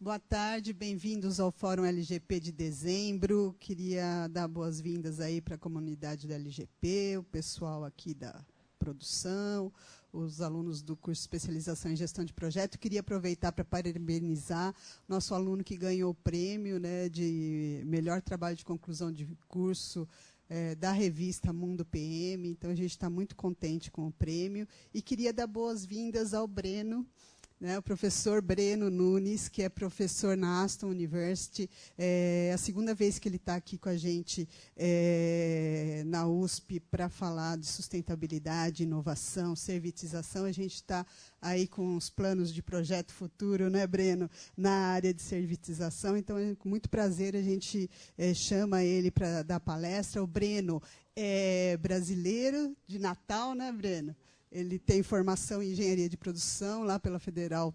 Boa tarde, bem-vindos ao Fórum LGP de dezembro. Queria dar boas-vindas aí para a comunidade da LGP, o pessoal aqui da produção, os alunos do curso de especialização em gestão de projeto. Queria aproveitar para parabenizar nosso aluno que ganhou o prêmio, né, de melhor trabalho de conclusão de curso da revista Mundo PM. Então, a gente está muito contente com o prêmio. E queria dar boas-vindas ao Breno, né, o professor Breno Nunes, que é professor na Aston University. É a segunda vez que ele está aqui com a gente na USP para falar de sustentabilidade, inovação, servitização. A gente está aí com os planos de projeto futuro, né, Breno, na área de servitização. Então, é com muito prazer a gente chama ele para dar palestra. O Breno é brasileiro, de Natal, né, Breno? Ele tem formação em engenharia de produção lá pela Federal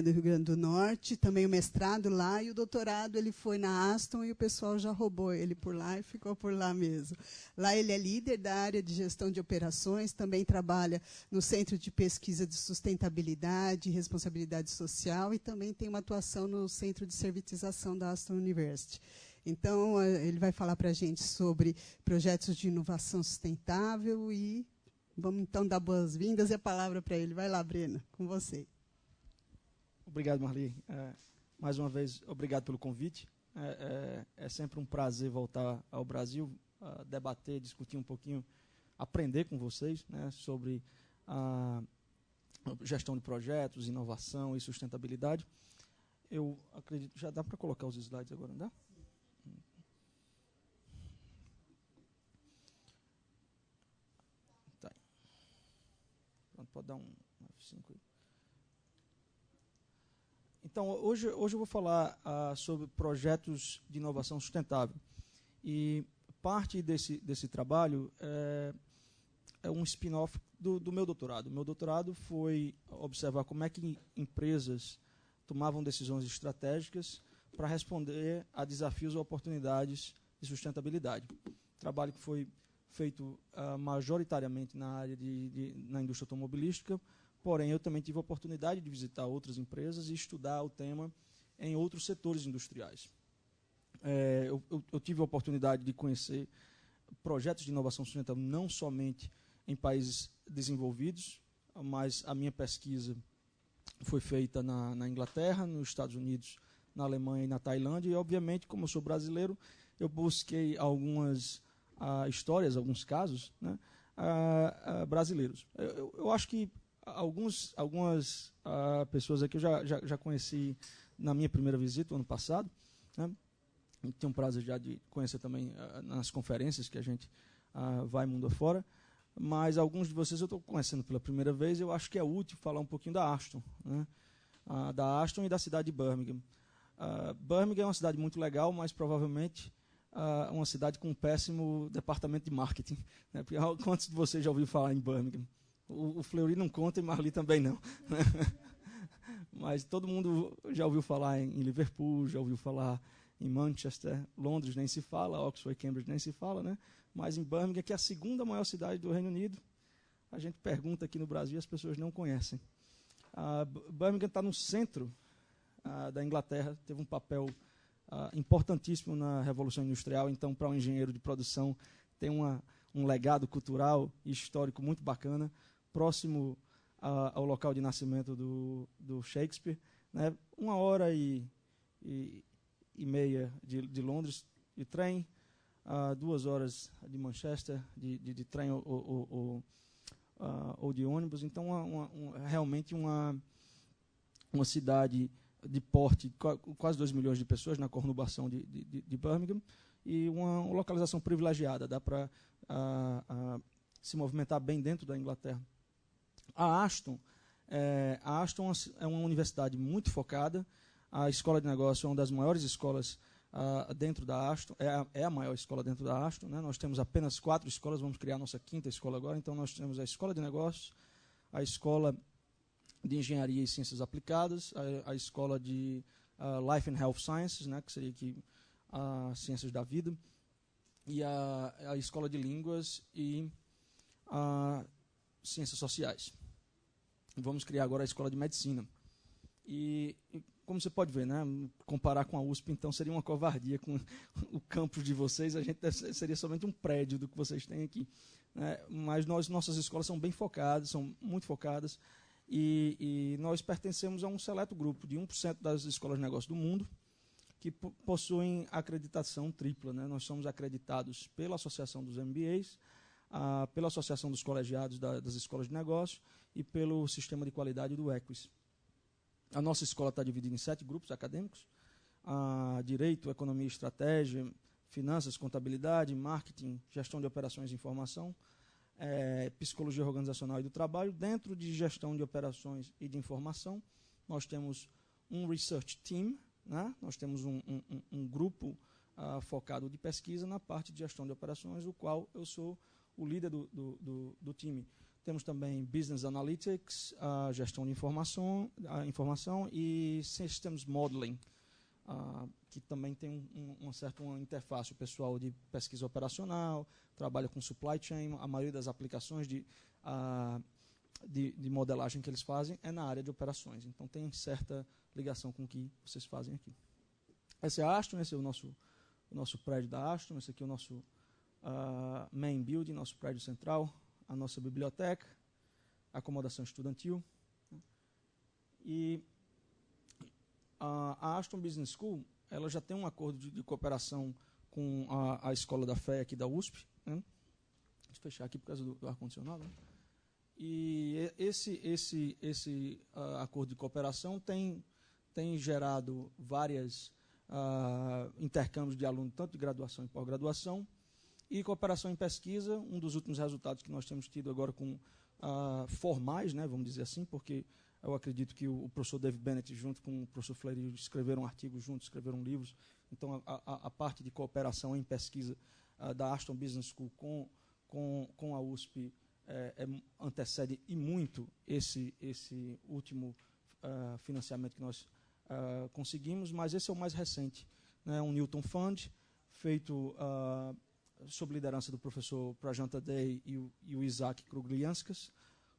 do Rio Grande do Norte, também o mestrado lá, e o doutorado ele foi na Aston, e o pessoal já roubou ele por lá e ficou por lá mesmo. Lá ele é líder da área de gestão de operações, também trabalha no Centro de Pesquisa de Sustentabilidade e Responsabilidade Social, e também tem uma atuação no Centro de Servitização da Aston University. Então, ele vai falar para a gente sobre projetos de inovação sustentável e vamos, então, dar boas-vindas e a palavra para ele. Vai lá, Breno, com você. Obrigado, Marli. Mais uma vez, obrigado pelo convite. É sempre um prazer voltar ao Brasil, debater, discutir um pouquinho, aprender com vocês, né, sobre a gestão de projetos, inovação e sustentabilidade. Eu acredito... Já dá para colocar os slides agora, não dá? Pode dar um F5 aí. Então, hoje eu vou falar sobre projetos de inovação sustentável. E parte desse trabalho é um spin-off do meu doutorado. O meu doutorado foi observar como é que empresas tomavam decisões estratégicas para responder a desafios ou oportunidades de sustentabilidade. Trabalho que foi feito majoritariamente na área na indústria automobilística, porém eu também tive a oportunidade de visitar outras empresas e estudar o tema em outros setores industriais. Eu tive a oportunidade de conhecer projetos de inovação sustentável não somente em países desenvolvidos, mas a minha pesquisa foi feita na Inglaterra, nos Estados Unidos, na Alemanha e na Tailândia, e obviamente, como eu sou brasileiro, eu busquei algumas histórias, alguns casos, né, brasileiros. Eu acho que algumas pessoas aqui eu já conheci na minha primeira visita, ano passado, né, tenho um prazer já de conhecer também nas conferências que a gente vai mundo afora, mas alguns de vocês eu estou conhecendo pela primeira vez, e eu acho que é útil falar um pouquinho da Aston, né, da Aston e da cidade de Birmingham. Birmingham é uma cidade muito legal, mas provavelmente uma cidade com um péssimo departamento de marketing, né? Porque quantos de vocês já ouviram falar em Birmingham? O Fleury não conta e Marli também não. Mas todo mundo já ouviu falar em Liverpool, já ouviu falar em Manchester, Londres nem se fala, Oxford e Cambridge nem se fala, né? Mas em Birmingham, que é a segunda maior cidade do Reino Unido, a gente pergunta aqui no Brasil e as pessoas não conhecem. Birmingham está no centro da Inglaterra, teve um papel importantíssimo na Revolução Industrial, então para um engenheiro de produção tem um legado cultural e histórico muito bacana, próximo ao local de nascimento do Shakespeare, né? 1h30 de Londres de trem, 2 horas de Manchester de trem ou de ônibus, então realmente uma cidade de porte, quase 2 milhões de pessoas na conurbação de Birmingham, e uma localização privilegiada, dá para se movimentar bem dentro da Inglaterra. A Aston é uma universidade muito focada, a escola de negócio é uma das maiores escolas dentro da Aston, é a maior escola dentro da Aston, né? Nós temos apenas 4 escolas, vamos criar a nossa 5ª escola agora, então nós temos a escola de negócios, a escola de Engenharia e Ciências Aplicadas, a escola de Life and Health Sciences, né, que seria aqui Ciências da Vida, e a escola de Línguas e Ciências Sociais. Vamos criar agora a escola de Medicina. E como você pode ver, né, comparar com a USP, então, seria uma covardia com o campus de vocês, a gente seria somente um prédio do que vocês têm aqui. Né? Mas nossas escolas são bem focadas, são muito focadas, e nós pertencemos a um seleto grupo de 1% das escolas de negócio do mundo, que possuem acreditação tripla. Né? Nós somos acreditados pela Associação dos MBAs, pela Associação dos Colegiados das Escolas de Negócios e pelo Sistema de Qualidade do Equis. A nossa escola está dividida em 7 grupos acadêmicos: Direito, Economia e Estratégia, Finanças, Contabilidade, Marketing, Gestão de Operações e Informação, Psicologia Organizacional e do Trabalho. Dentro de Gestão de Operações e de Informação, nós temos um Research Team, né? Nós temos um grupo focado de pesquisa na parte de Gestão de Operações, o qual eu sou o líder do time. Temos também Business Analytics, Gestão de Informação e Systems Modeling, que também tem uma certa interface. O pessoal de pesquisa operacional trabalha com supply chain. A maioria das aplicações de modelagem que eles fazem é na área de operações. Então, tem certa ligação com o que vocês fazem aqui. Essa é a Aston, esse é o nosso prédio da Aston, esse aqui é o nosso main building, nosso prédio central, a nossa biblioteca, acomodação estudantil. E a Aston Business School, ela já tem um acordo de cooperação com a Escola da Fé aqui da USP. Né? Deixa eu fechar aqui por causa do ar-condicionado. Né? E esse acordo de cooperação tem gerado várias intercâmbios de alunos, tanto de graduação e pós-graduação, e cooperação em pesquisa. Um dos últimos resultados que nós temos tido agora com formais, né, vamos dizer assim, porque eu acredito que o professor David Bennett, junto com o professor Fleury, escreveram artigos juntos, escreveram livros. Então, a parte de cooperação em pesquisa da Aston Business School com a USP antecede e muito esse último financiamento que nós conseguimos, mas esse é o mais recente. Né, um Newton Fund, feito sob liderança do professor Prajanta Day e o Isaac Kruglianskas,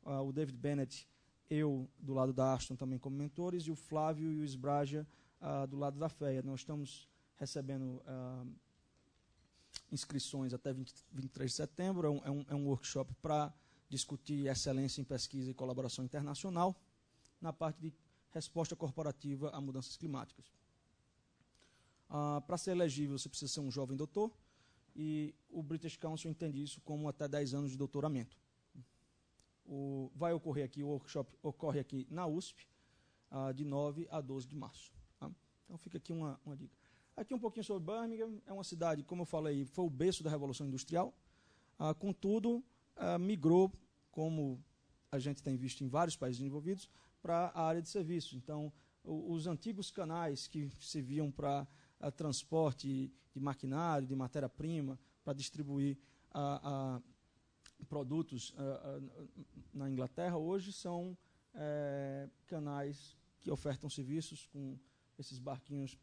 o David Bennett, eu do lado da Aston também como mentores, e o Flávio e o Isbraja do lado da FEA. Nós estamos recebendo inscrições até 23 de setembro, é um workshop para discutir excelência em pesquisa e colaboração internacional na parte de resposta corporativa a mudanças climáticas. Para ser elegível, você precisa ser um jovem doutor, e o British Council entende isso como até 10 anos de doutoramento. Vai ocorrer aqui, o workshop ocorre aqui na USP, de 9 a 12 de março. Tá? Então fica aqui uma dica. Aqui um pouquinho sobre Birmingham. É uma cidade, como eu falei, foi o berço da Revolução Industrial, contudo, migrou, como a gente tem visto em vários países envolvidos, para a área de serviços. Então, os antigos canais que serviam para transporte de maquinário, de matéria-prima, para distribuir produtos na Inglaterra, hoje são canais que ofertam serviços com esses barquinhos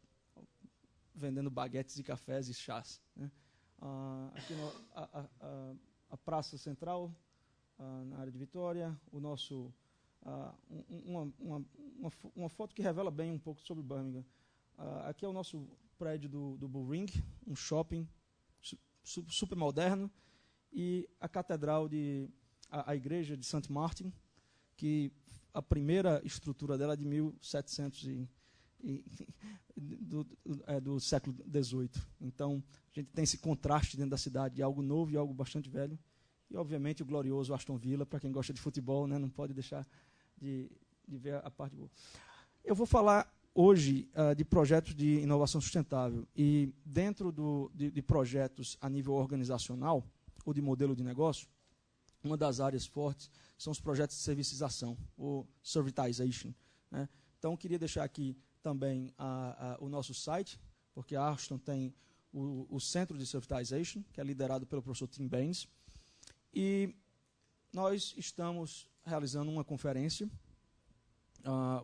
vendendo baguetes e cafés e chás. Né? Aqui a Praça Central, na área de Vitória, o nosso uma foto que revela bem um pouco sobre Birmingham. Aqui é o nosso prédio do Bull Ring, um shopping super moderno, e a catedral a igreja de St. Martin, que a primeira estrutura dela é de 1700 do século XVIII. Então, a gente tem esse contraste dentro da cidade de algo novo e algo bastante velho. E, obviamente, o glorioso Aston Villa, para quem gosta de futebol, né, não pode deixar de ver a parte boa. Eu vou falar hoje de projetos de inovação sustentável. E dentro de projetos a nível organizacional, ou de modelo de negócio, uma das áreas fortes são os projetos de servicização, ou servitization. Né? Então, eu queria deixar aqui também o nosso site, porque a Aston tem o Centro de Servitization, que é liderado pelo professor Tim Baines, e nós estamos realizando uma conferência,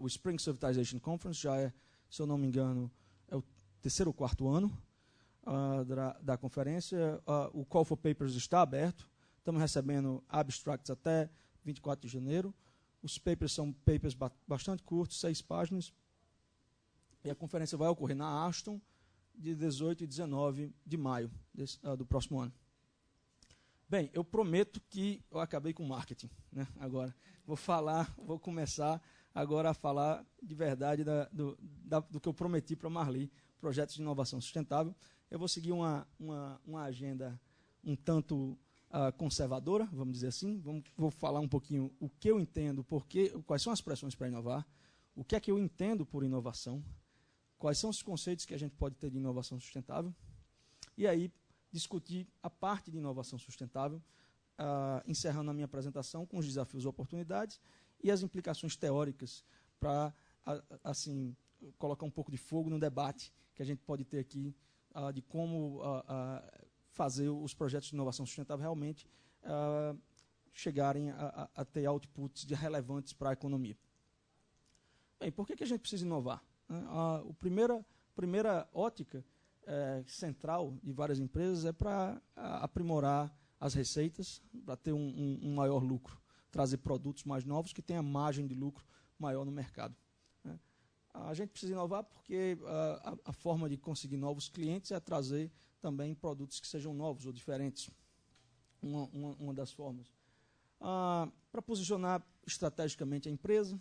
o Spring Servitization Conference, já é, se eu não me engano, é o 3º ou 4º ano da conferência. O Call for Papers está aberto, estamos recebendo abstracts até 24 de janeiro. Os papers são papers bastante curtos, 6 páginas, E a conferência vai ocorrer na Aston, de 18 e 19 de maio do próximo ano. Bem, eu prometo que eu acabei com marketing, né? Agora, vou começar agora a falar de verdade do que eu prometi para a Marli, projetos de inovação sustentável. Eu vou seguir uma agenda um tanto conservadora, vamos dizer assim. Vou falar um pouquinho o que eu entendo, quais são as pressões para inovar, o que é que eu entendo por inovação, quais são os conceitos que a gente pode ter de inovação sustentável, e aí discutir a parte de inovação sustentável, encerrando a minha apresentação com os desafios e oportunidades e as implicações teóricas para, assim, colocar um pouco de fogo no debate que a gente pode ter aqui de como fazer os projetos de inovação sustentável realmente chegarem a ter outputs relevantes para a economia. Bem, por que a gente precisa inovar? A primeira ótica central de várias empresas é para aprimorar as receitas, para ter um maior lucro, trazer produtos mais novos que tenham margem de lucro maior no mercado. A gente precisa inovar porque a forma de conseguir novos clientes é trazer também produtos que sejam novos ou diferentes. Uma das formas. Para posicionar estrategicamente a empresa,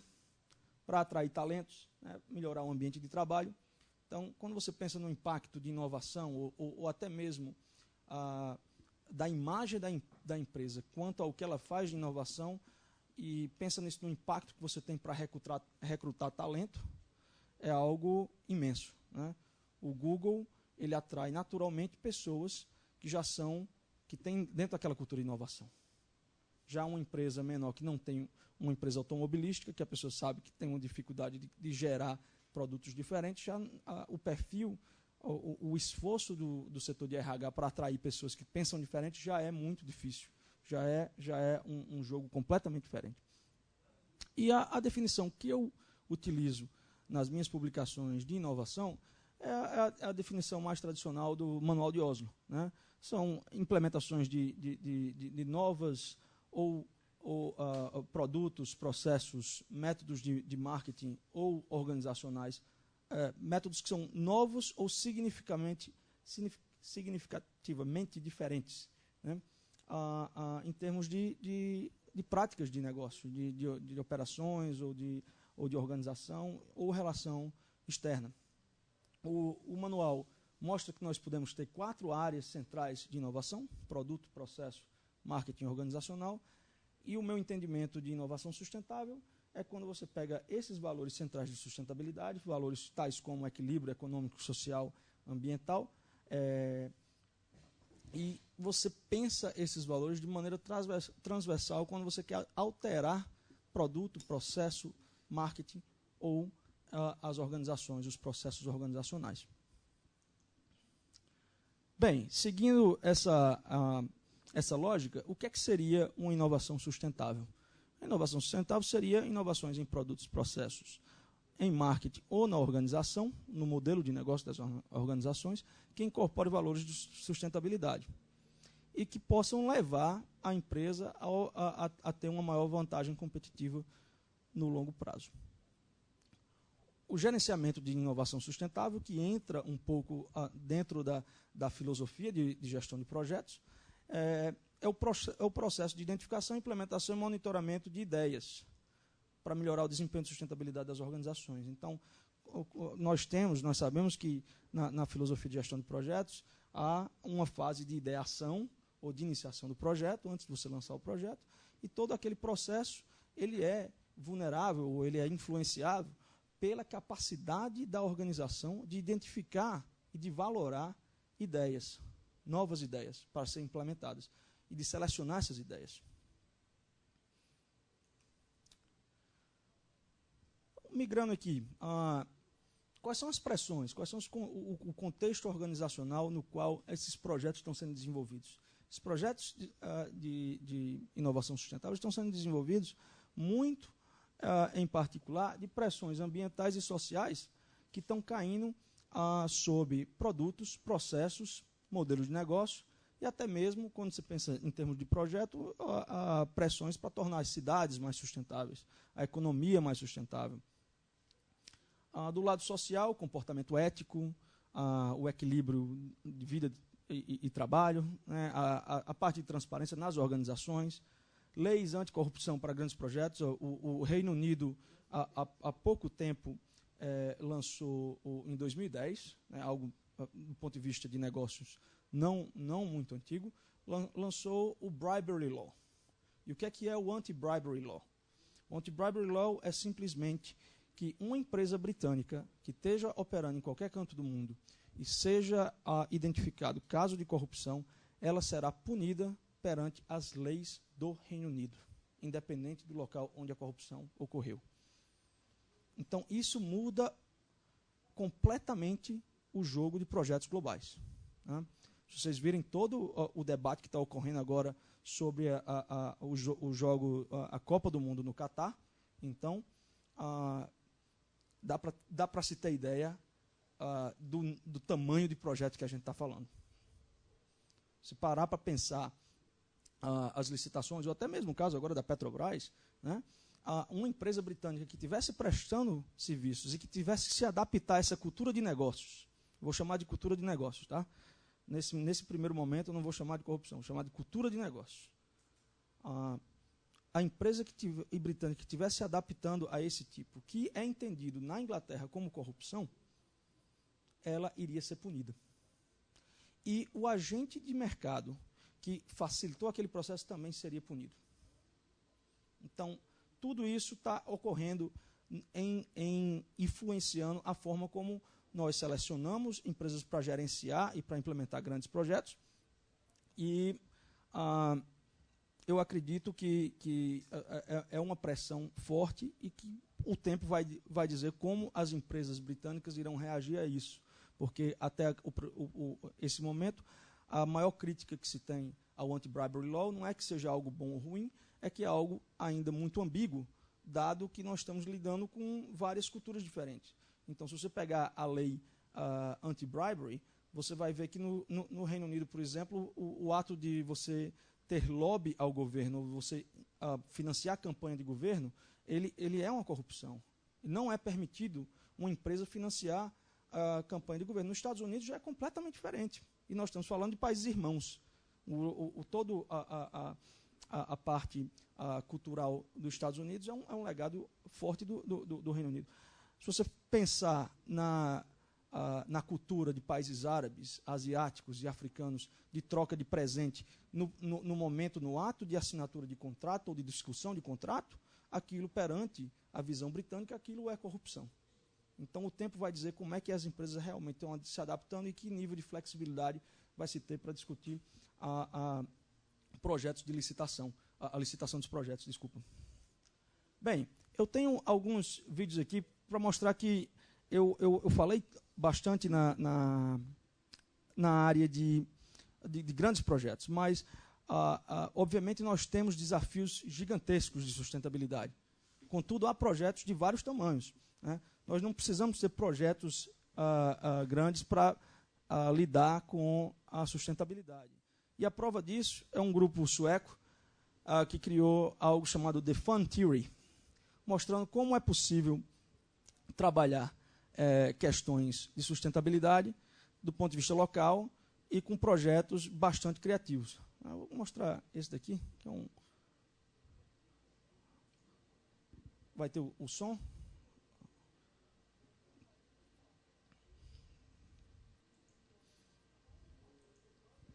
para atrair talentos, né, melhorar o ambiente de trabalho. Então, quando você pensa no impacto de inovação, ou até mesmo da imagem da empresa quanto ao que ela faz de inovação, e pensa nisso no impacto que você tem para recrutar talento, é algo imenso, né? O Google, ele atrai naturalmente pessoas que têm dentro daquela cultura de inovação. Já uma empresa menor que não tem uma empresa automobilística, que a pessoa sabe que tem uma dificuldade de gerar produtos diferentes, já o perfil, o esforço do setor de RH para atrair pessoas que pensam diferente já é muito difícil, já é um jogo completamente diferente. E a definição que eu utilizo nas minhas publicações de inovação é a definição mais tradicional do Manual de Oslo, né? São implementações de novas ou produtos, processos, métodos de marketing ou organizacionais, métodos que são novos ou significativamente diferentes, né? Em termos de práticas de negócio, de operações ou de organização ou relação externa. O manual mostra que nós podemos ter 4 áreas centrais de inovação: produto, processo, marketing organizacional. E o meu entendimento de inovação sustentável é quando você pega esses valores centrais de sustentabilidade, valores tais como equilíbrio econômico, social, ambiental, e você pensa esses valores de maneira transversal quando você quer alterar produto, processo, marketing ou as organizações, os processos organizacionais. Bem, seguindo essa lógica, o que é que seria uma inovação sustentável? A inovação sustentável seria inovações em produtos, processos, em marketing ou na organização, no modelo de negócio das organizações, que incorpore valores de sustentabilidade e que possam levar a empresa a ter uma maior vantagem competitiva no longo prazo. O gerenciamento de inovação sustentável, que entra um pouco dentro da filosofia de gestão de projetos, é o processo de identificação, implementação e monitoramento de ideias para melhorar o desempenho de sustentabilidade das organizações. Então, nós sabemos que na filosofia de gestão de projetos há uma fase de ideação ou de iniciação do projeto, antes de você lançar o projeto, e todo aquele processo ele é vulnerável ou ele é influenciado pela capacidade da organização de identificar e de valorar ideias, novas ideias para serem implementadas e de selecionar essas ideias. Migrando aqui, quais são as pressões, quais são o contexto organizacional no qual esses projetos estão sendo desenvolvidos? Esses projetos de inovação sustentável estão sendo desenvolvidos muito, em particular, de pressões ambientais e sociais que estão caindo sobre produtos, processos, modelos de negócio e até mesmo, quando você pensa em termos de projeto, pressões para tornar as cidades mais sustentáveis, a economia mais sustentável. Do lado social, comportamento ético, o equilíbrio de vida e trabalho, né, a parte de transparência nas organizações, leis anticorrupção para grandes projetos. O Reino Unido, há pouco tempo, lançou, em 2010, né, algo do ponto de vista de negócios não muito antigo, lançou o Bribery Law. E o que é o Anti-Bribery Law? O Anti-Bribery Law é simplesmente que uma empresa britânica que esteja operando em qualquer canto do mundo e seja identificado caso de corrupção, ela será punida perante as leis do Reino Unido, independente do local onde a corrupção ocorreu. Então, isso muda completamente o jogo de projetos globais, né? Se vocês virem todo o debate que está ocorrendo agora sobre a Copa do Mundo no Catar, então, dá para se ter ideia do tamanho de projeto que a gente está falando. Se parar para pensar as licitações, ou até mesmo o caso agora da Petrobras, né, uma empresa britânica que estivesse prestando serviços e que tivesse que se adaptar a essa cultura de negócios, vou chamar de cultura de negócios, tá? Nesse primeiro momento eu não vou chamar de corrupção, vou chamar de cultura de negócios. A empresa britânica que estivesse se adaptando a esse tipo, que é entendido na Inglaterra como corrupção, ela iria ser punida. E o agente de mercado que facilitou aquele processo também seria punido. Então, tudo isso está ocorrendo influenciando a forma como nós selecionamos empresas para gerenciar e para implementar grandes projetos. E eu acredito que é uma pressão forte e que o tempo vai dizer como as empresas britânicas irão reagir a isso. Porque até esse momento, a maior crítica que se tem ao Anti-Bribery Law não é que seja algo bom ou ruim, é que é algo ainda muito ambíguo, dado que nós estamos lidando com várias culturas diferentes. Então, se você pegar a lei anti-bribery, você vai ver que no Reino Unido, por exemplo, o ato de você ter lobby ao governo, você financiar a campanha de governo, ele é uma corrupção. Não é permitido uma empresa financiar a campanha de governo. Nos Estados Unidos já é completamente diferente. E nós estamos falando de países irmãos. Todo a parte cultural dos Estados Unidos é um legado forte do Reino Unido. Se você pensar na cultura de países árabes, asiáticos e africanos de troca de presente no momento, no ato de assinatura de contrato ou de discussão de contrato, aquilo perante a visão britânica, aquilo é corrupção. Então o tempo vai dizer como é que as empresas realmente estão se adaptando e que nível de flexibilidade vai se ter para discutir projetos de licitação, a licitação dos projetos, desculpa. Bem, eu tenho alguns vídeos aqui para mostrar que eu falei bastante na área de grandes projetos, mas, obviamente, nós temos desafios gigantescos de sustentabilidade. Contudo, há projetos de vários tamanhos, né? Nós não precisamos ter projetos grandes para lidar com a sustentabilidade. E a prova disso é um grupo sueco que criou algo chamado The Fun Theory, mostrando como é possível trabalhar questões de sustentabilidade do ponto de vista local e com projetos bastante criativos. Eu vou mostrar esse daqui, que é um... Vai ter o som.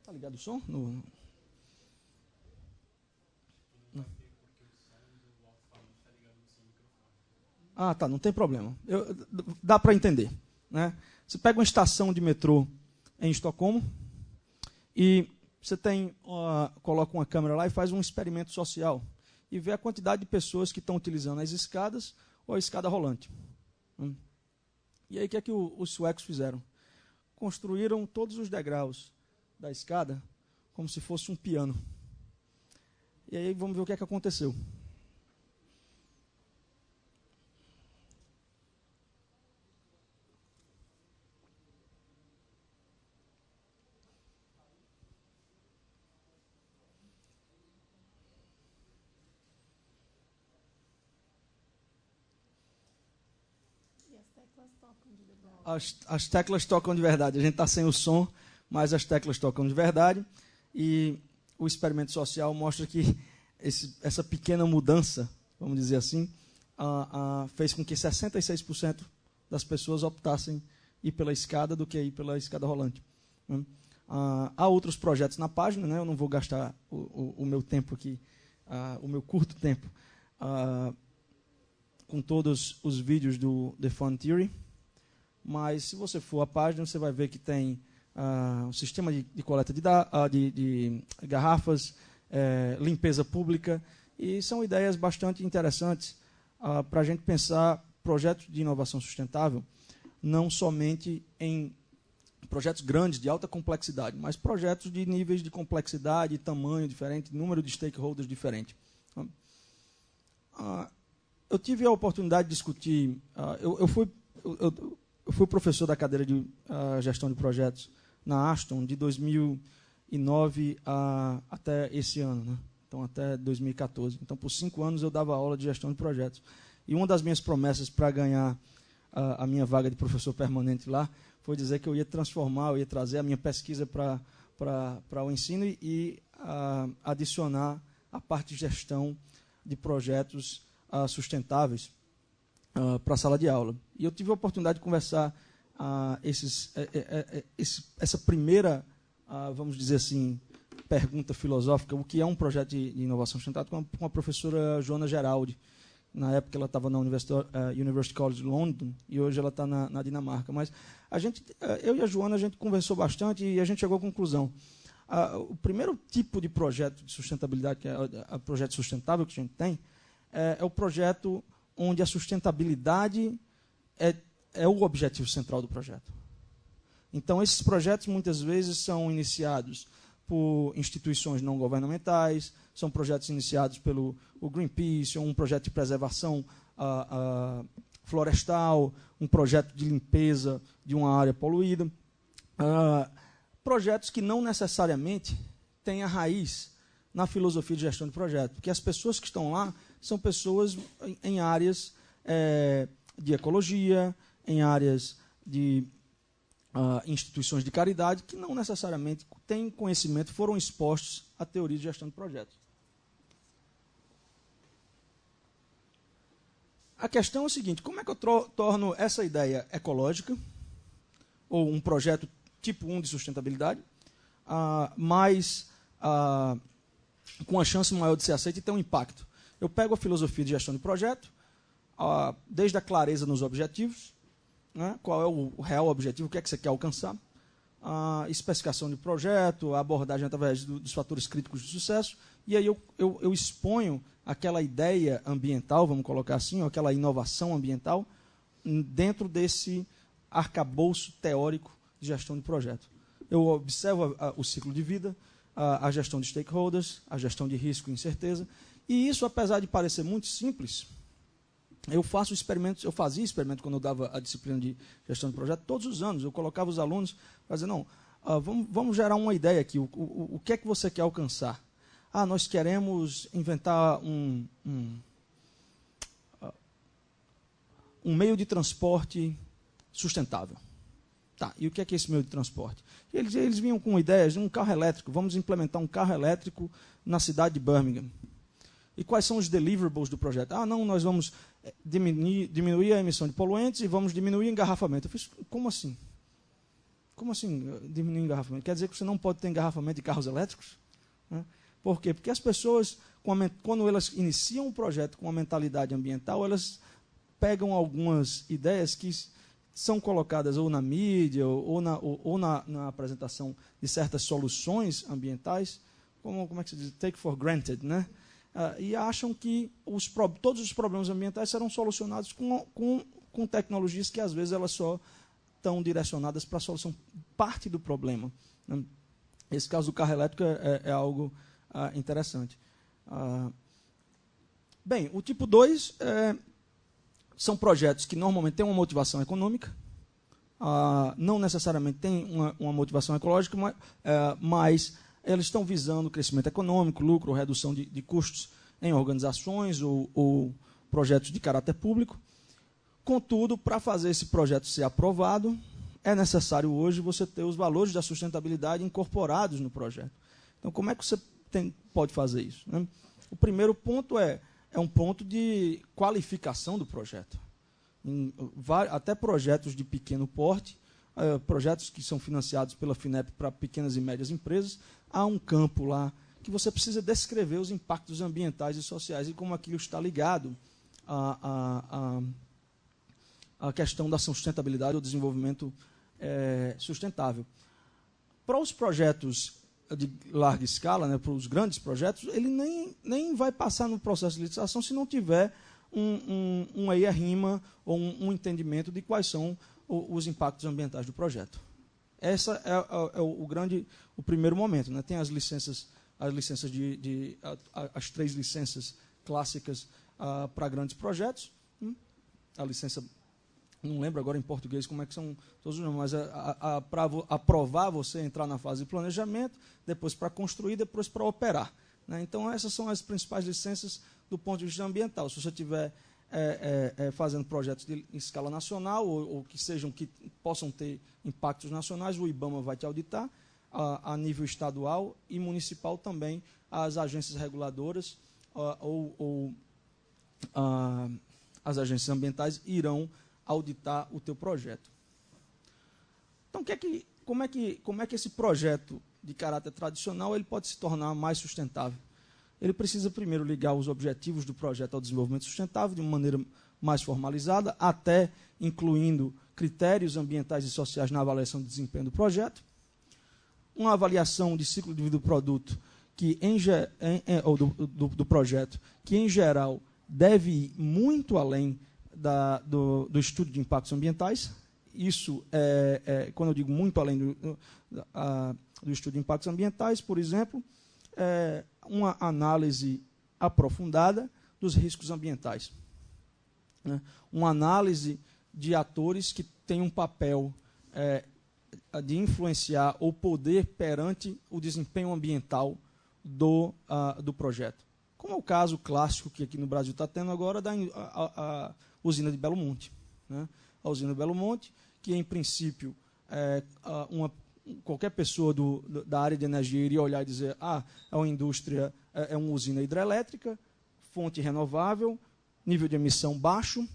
Tá ligado o som? Não. Ah, tá, não tem problema. Dá para entender, né? Você pega uma estação de metrô em Estocolmo e você coloca uma câmera lá e faz um experimento social e vê a quantidade de pessoas que estão utilizando as escadas ou a escada rolante. E aí o que é que os suecos fizeram? Construíram todos os degraus da escada como se fosse um piano. E aí vamos ver o que é que aconteceu. As teclas tocam de verdade. A gente está sem o som, mas as teclas tocam de verdade. E o experimento social mostra que essa pequena mudança, vamos dizer assim, fez com que 66% das pessoas optassem ir pela escada do que ir pela escada rolante. Há outros projetos na página, né? Eu não vou gastar o meu tempo aqui, o meu curto tempo, com todos os vídeos do The Fun Theory, mas se você for à página, você vai ver que tem um sistema de coleta de garrafas, limpeza pública, e são ideias bastante interessantes para a gente pensar projetos de inovação sustentável, não somente em projetos grandes, de alta complexidade, mas projetos de níveis de complexidade, tamanho diferente, número de stakeholders diferente. Eu tive a oportunidade de discutir, eu fui professor da cadeira de gestão de projetos na Aston de 2009 até esse ano, né? Então até 2014. Então por 5 anos eu dava aula de gestão de projetos. E uma das minhas promessas para ganhar a minha vaga de professor permanente lá foi dizer que eu ia transformar, eu ia trazer a minha pesquisa para o ensino e adicionar a parte de gestão de projetos sustentáveis para a sala de aula. E eu tive a oportunidade de conversar essa primeira, vamos dizer assim, pergunta filosófica, o que é um projeto de inovação sustentável, com a professora Joana Geraldi. Na época ela estava na University College de London e hoje ela está na Dinamarca. Mas eu e a Joana, a gente conversou bastante e a gente chegou à conclusão. O primeiro tipo de projeto de sustentabilidade, que é o projeto sustentável que a gente tem, é o projeto onde a sustentabilidade é o objetivo central do projeto. Então, esses projetos muitas vezes são iniciados por instituições não governamentais, são projetos iniciados pelo Greenpeace, ou um projeto de preservação florestal, um projeto de limpeza de uma área poluída. Projetos que não necessariamente têm a raiz na filosofia de gestão de projeto, porque as pessoas que estão lá são pessoas em áreas de ecologia, em áreas de instituições de caridade, que não necessariamente têm conhecimento, foram expostos à teoria de gestão de projetos. A questão é o seguinte: como é que eu torno essa ideia ecológica, ou um projeto tipo 1 de sustentabilidade, com a chance maior de ser aceito e ter um impacto? Eu pego a filosofia de gestão de projeto, desde a clareza nos objetivos, né, qual é o real objetivo, o que é que você quer alcançar, a especificação de projeto, a abordagem através dos fatores críticos de sucesso, e aí eu exponho aquela ideia ambiental, vamos colocar assim, ou aquela inovação ambiental, dentro desse arcabouço teórico de gestão de projeto. Eu observo o ciclo de vida, a gestão de stakeholders, a gestão de risco e incerteza, e isso, apesar de parecer muito simples, eu fazia experimento quando eu dava a disciplina de gestão de projeto, todos os anos. Eu colocava os alunos para dizer, não, vamos gerar uma ideia aqui, o que é que você quer alcançar? Nós queremos inventar um meio de transporte sustentável. Tá, e o que é esse meio de transporte? Eles vinham com ideias de um carro elétrico, vamos implementar um carro elétrico na cidade de Birmingham. E quais são os deliverables do projeto? Não, nós vamos diminuir a emissão de poluentes e vamos diminuir o engarrafamento. Eu fiz, como assim? Como assim diminuir o engarrafamento? Quer dizer que você não pode ter engarrafamento de carros elétricos? Por quê? Porque as pessoas, quando elas iniciam um projeto com uma mentalidade ambiental, elas pegam algumas ideias que são colocadas ou na mídia ou na apresentação de certas soluções ambientais, como é que se diz? Take for granted, né? E acham que todos os problemas ambientais serão solucionados com tecnologias que, às vezes, elas só estão direcionadas para a solução, parte do problema, né? Esse caso do carro elétrico é algo interessante. Bem, o tipo 2 são projetos que normalmente têm uma motivação econômica, não necessariamente têm uma motivação ecológica, mas eles estão visando crescimento econômico, lucro, redução de custos em organizações ou projetos de caráter público, Contudo, para fazer esse projeto ser aprovado, é necessário hoje você ter os valores da sustentabilidade incorporados no projeto. Então, como é que você pode fazer isso, né? O primeiro ponto é um ponto de qualificação do projeto. Até projetos de pequeno porte, projetos que são financiados pela FINEP para pequenas e médias empresas, há um campo lá que você precisa descrever os impactos ambientais e sociais e como aquilo está ligado à questão da sustentabilidade ou desenvolvimento sustentável. Para os projetos de larga escala, né, para os grandes projetos, ele nem vai passar no processo de licitação se não tiver uma EIA-RIMA ou um entendimento de quais são os impactos ambientais do projeto. Essa é o primeiro momento, né? Tem as licenças as 3 licenças clássicas para grandes projetos. A licença, não lembro agora em português como é que são todos os nomes, mas para aprovar você entrar na fase de planejamento, depois para construir, depois para operar, né? Então, essas são as principais licenças do ponto de vista ambiental. Se você estiver fazendo projetos em escala nacional ou que possam ter impactos nacionais, o IBAMA vai te auditar, a nível estadual e municipal também, as agências reguladoras ou as agências ambientais irão auditar o teu projeto. Então, como é que esse projeto de caráter tradicional ele pode se tornar mais sustentável? Ele precisa primeiro ligar os objetivos do projeto ao desenvolvimento sustentável de uma maneira mais formalizada, até incluindo critérios ambientais e sociais na avaliação do desempenho do projeto, uma avaliação de ciclo de vida do produto do projeto, que em geral deve ir muito além do estudo de impactos ambientais. Isso quando eu digo muito além do estudo de impactos ambientais, por exemplo, uma análise aprofundada dos riscos ambientais, né? Uma análise de atores que têm um papel de influenciar ou poder perante o desempenho ambiental do projeto. Como é o caso clássico que aqui no Brasil está tendo agora da usina de Belo Monte, né? A usina de Belo Monte, que em princípio qualquer pessoa da área de energia iria olhar e dizer: é uma indústria, é uma usina hidrelétrica, fonte renovável, nível de emissão baixo.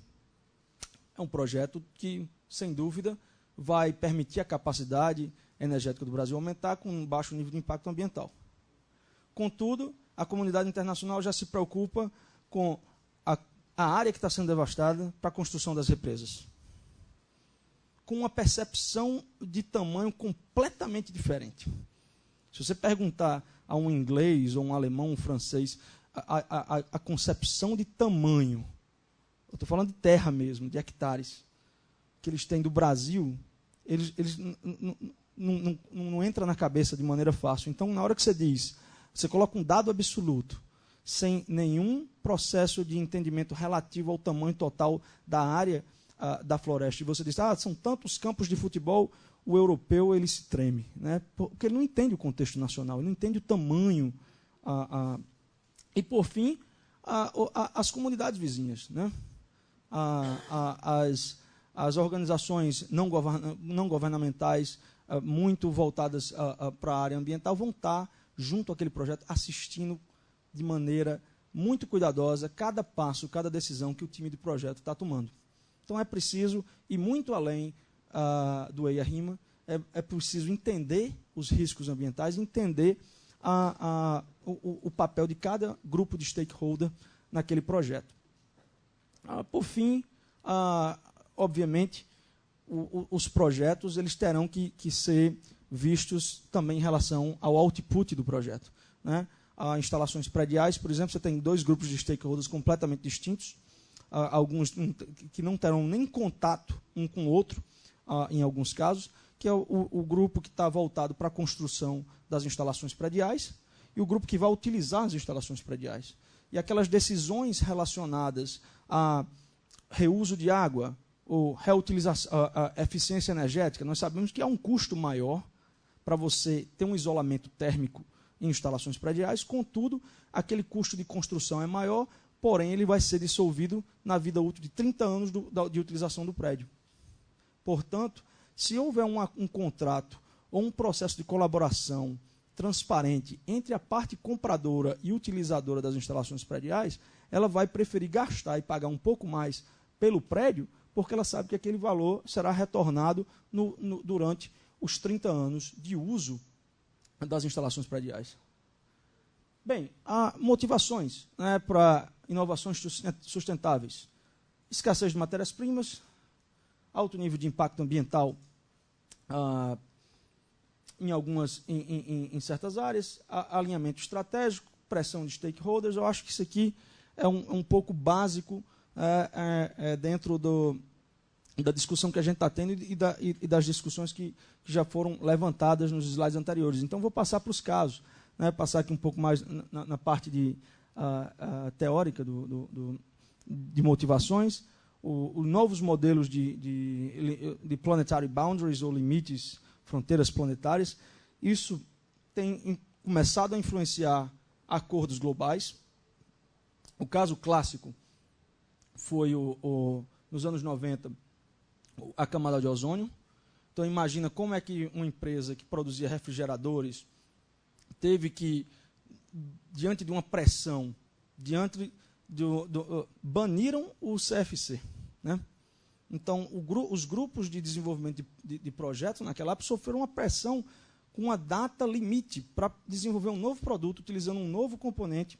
É um projeto que, sem dúvida, vai permitir a capacidade energética do Brasil aumentar com um baixo nível de impacto ambiental. Contudo, a comunidade internacional já se preocupa com a área que está sendo devastada para a construção das represas, com uma percepção de tamanho completamente diferente. Se você perguntar a um inglês, ou um alemão, um francês, a concepção de tamanho, eu estou falando de terra mesmo, de hectares, que eles têm do Brasil, eles não entra na cabeça de maneira fácil. Então, na hora que você coloca um dado absoluto, sem nenhum processo de entendimento relativo ao tamanho total da área da floresta, e você diz: são tantos campos de futebol, o europeu ele se treme, né? Porque ele não entende o contexto nacional, ele não entende o tamanho. E, por fim, as comunidades vizinhas, né? As organizações não governamentais, muito voltadas para a área ambiental, vão estar junto àquele projeto, assistindo de maneira muito cuidadosa cada passo, cada decisão que o time de projeto está tomando. Então, é preciso ir muito além do EIA-RIMA, é preciso entender os riscos ambientais, entender o papel de cada grupo de stakeholder naquele projeto. Por fim, obviamente, os projetos eles terão que ser vistos também em relação ao output do projeto, né? Instalações prediais, por exemplo, você tem 2 grupos de stakeholders completamente distintos, alguns que não terão nem contato um com o outro, em alguns casos, que é o grupo que está voltado para a construção das instalações prediais e o grupo que vai utilizar as instalações prediais. E aquelas decisões relacionadas a reuso de água ou reutilização, a eficiência energética, nós sabemos que há um custo maior para você ter um isolamento térmico em instalações prediais, contudo, aquele custo de construção é maior porém ele vai ser dissolvido na vida útil de 30 anos de utilização do prédio. Portanto, se houver um contrato ou um processo de colaboração transparente entre a parte compradora e utilizadora das instalações prediais, ela vai preferir gastar e pagar um pouco mais pelo prédio, porque ela sabe que aquele valor será retornado durante os 30 anos de uso das instalações prediais. Bem, há motivações, né, para inovações sustentáveis. Escassez de matérias-primas, alto nível de impacto ambiental em certas áreas, alinhamento estratégico, pressão de stakeholders. Eu acho que isso aqui é um pouco básico dentro da discussão que a gente está tendo e das discussões que já foram levantadas nos slides anteriores. Então, vou passar para os casos, né, passar aqui um pouco mais na parte teórica de motivações. Os novos modelos de planetary boundaries, ou limites, fronteiras planetárias, isso tem começado a influenciar acordos globais. O caso clássico foi, nos anos 90, a camada de ozônio. Então, imagina como é que uma empresa que produzia refrigeradores teve que, diante de uma pressão, baniram o CFC, né? Então, os grupos de desenvolvimento de projetos naquela época sofreram uma pressão com uma data limite para desenvolver um novo produto, utilizando um novo componente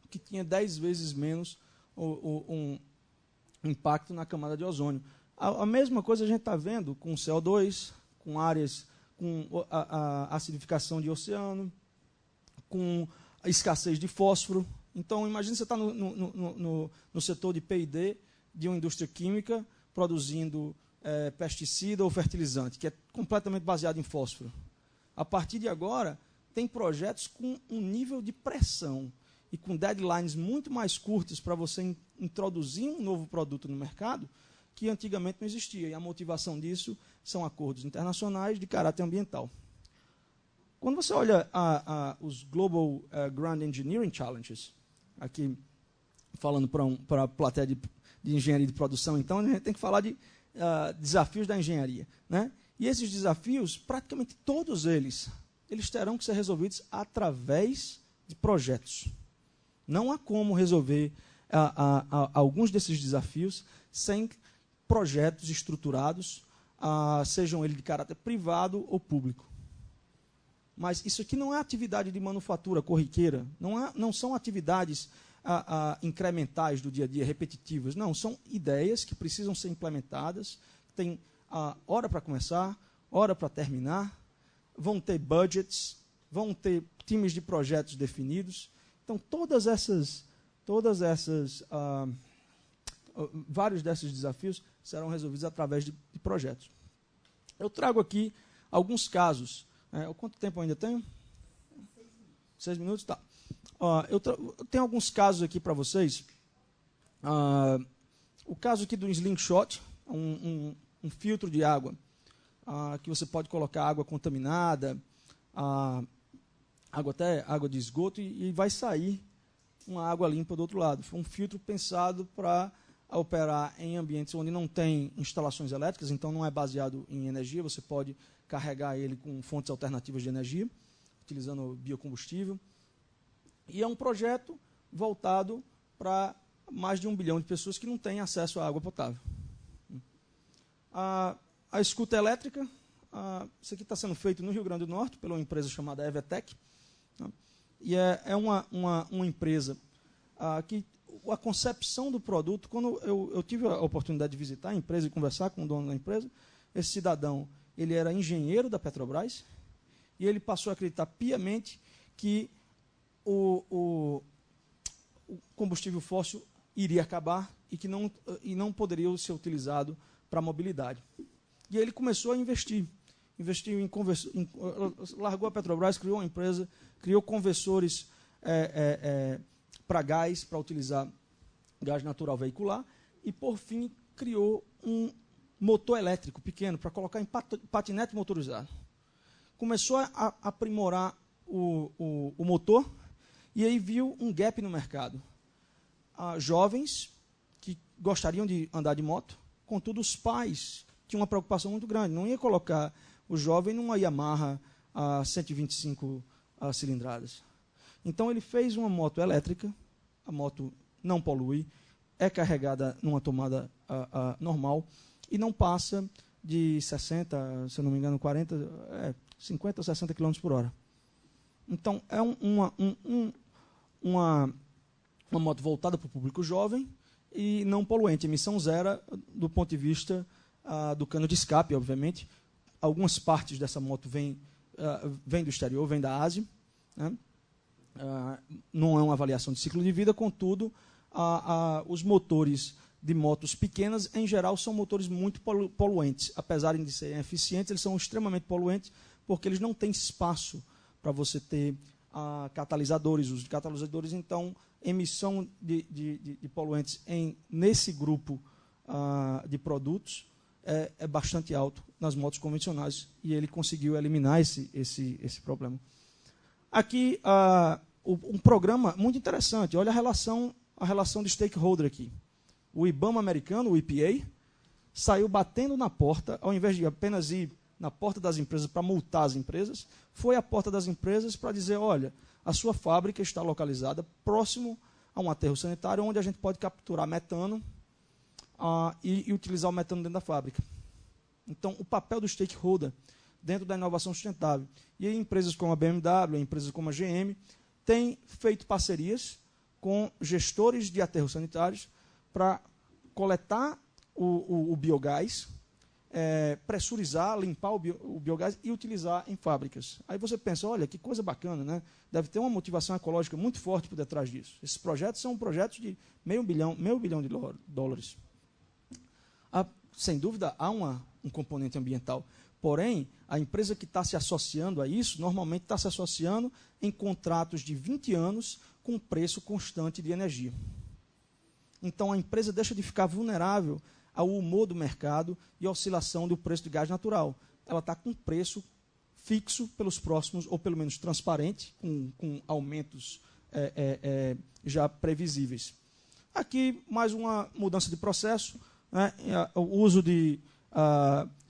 que tinha 10 vezes menos um impacto na camada de ozônio. A mesma coisa a gente está vendo com CO2, com áreas, com a acidificação de oceano, com a escassez de fósforo. Então, imagine você está no setor de P&D de uma indústria química produzindo pesticida ou fertilizante, que é completamente baseado em fósforo. A partir de agora, tem projetos com um nível de pressão e com deadlines muito mais curtas para você introduzir um novo produto no mercado, que antigamente não existia. E a motivação disso são acordos internacionais de caráter ambiental. Quando você olha os Global Grand Engineering Challenges, aqui falando para a plateia de engenharia de produção, então a gente tem que falar de desafios da engenharia, né? E esses desafios, praticamente todos eles terão que ser resolvidos através de projetos. Não há como resolver alguns desses desafios sem projetos estruturados, sejam eles de caráter privado ou público. Mas isso aqui não é atividade de manufatura corriqueira, não são atividades incrementais do dia a dia, repetitivas. Não, são ideias que precisam ser implementadas, tem hora para começar, hora para terminar, vão ter budgets, vão ter times de projetos definidos. Então, vários desses desafios serão resolvidos através de projetos. Eu trago aqui alguns casos. Quanto tempo eu ainda tenho? 6 minutos? Tá. Eu tenho alguns casos aqui para vocês. O caso aqui do slingshot, um filtro de água, que você pode colocar água contaminada, água de esgoto, e vai sair uma água limpa do outro lado. Foi um filtro pensado para operar em ambientes onde não tem instalações elétricas, então não é baseado em energia, você pode carregar ele com fontes alternativas de energia, utilizando biocombustível. E é um projeto voltado para mais de 1 bilhão de pessoas que não têm acesso à água potável. A escuta elétrica, isso aqui está sendo feito no Rio Grande do Norte, pela uma empresa chamada Evetec. E é uma empresa que a concepção do produto, quando eu tive a oportunidade de visitar a empresa e conversar com o dono da empresa, esse cidadão, ele era engenheiro da Petrobras, e ele passou a acreditar piamente que o combustível fóssil iria acabar e que não poderia ser utilizado para a mobilidade. E ele começou a investiu largou a Petrobras, criou uma empresa, criou conversores para gás, para utilizar gás natural veicular, e, por fim, criou um motor elétrico pequeno para colocar em patinete motorizado. Começou a aprimorar o motor, e aí viu um gap no mercado. jovens que gostariam de andar de moto, contudo, os pais tinham uma preocupação muito grande. Não ia colocar o jovem numa Yamaha a 125 cilindradas. Então, ele fez uma moto elétrica, a moto não polui, é carregada numa tomada normal e não passa de 60, se eu não me engano, 50 ou 60 km por hora. Então, é uma moto voltada para o público jovem e não poluente, emissão zero do ponto de vista do cano de escape, obviamente. Algumas partes dessa moto vêm do exterior, vêm da Ásia, né? Não é uma avaliação de ciclo de vida, contudo, os motores de motos pequenas, em geral, são motores muito poluentes. Apesar de serem eficientes, eles são extremamente poluentes, porque eles não têm espaço para você ter catalisadores, uso de catalisadores. Então, emissão de poluentes nesse grupo de produtos é bastante alto nas motos convencionais, e ele conseguiu eliminar esse problema. Aqui, um programa muito interessante. Olha a relação de stakeholder aqui. O IBAMA americano, o EPA, saiu batendo na porta, ao invés de apenas ir na porta das empresas para multar as empresas, foi à porta das empresas para dizer, olha, a sua fábrica está localizada próximo a um aterro sanitário, onde a gente pode capturar metano e utilizar o metano dentro da fábrica. Então, o papel do stakeholder dentro da inovação sustentável. E aí, empresas como a BMW, empresas como a GM, têm feito parcerias com gestores de aterros sanitários para coletar o biogás, pressurizar, limpar o biogás e utilizar em fábricas. Aí você pensa, olha, que coisa bacana, né? Deve ter uma motivação ecológica muito forte por detrás disso. Esses projetos são projetos de meio bilhão de dólares. Sem dúvida, há um componente ambiental. Porém, a empresa que está se associando a isso, normalmente está se associando em contratos de 20 anos com preço constante de energia. Então, a empresa deixa de ficar vulnerável ao humor do mercado e à oscilação do preço de gás natural. Ela está com preço fixo pelos próximos, ou pelo menos transparente, com aumentos já previsíveis. Aqui, mais uma mudança de processo, né? O uso de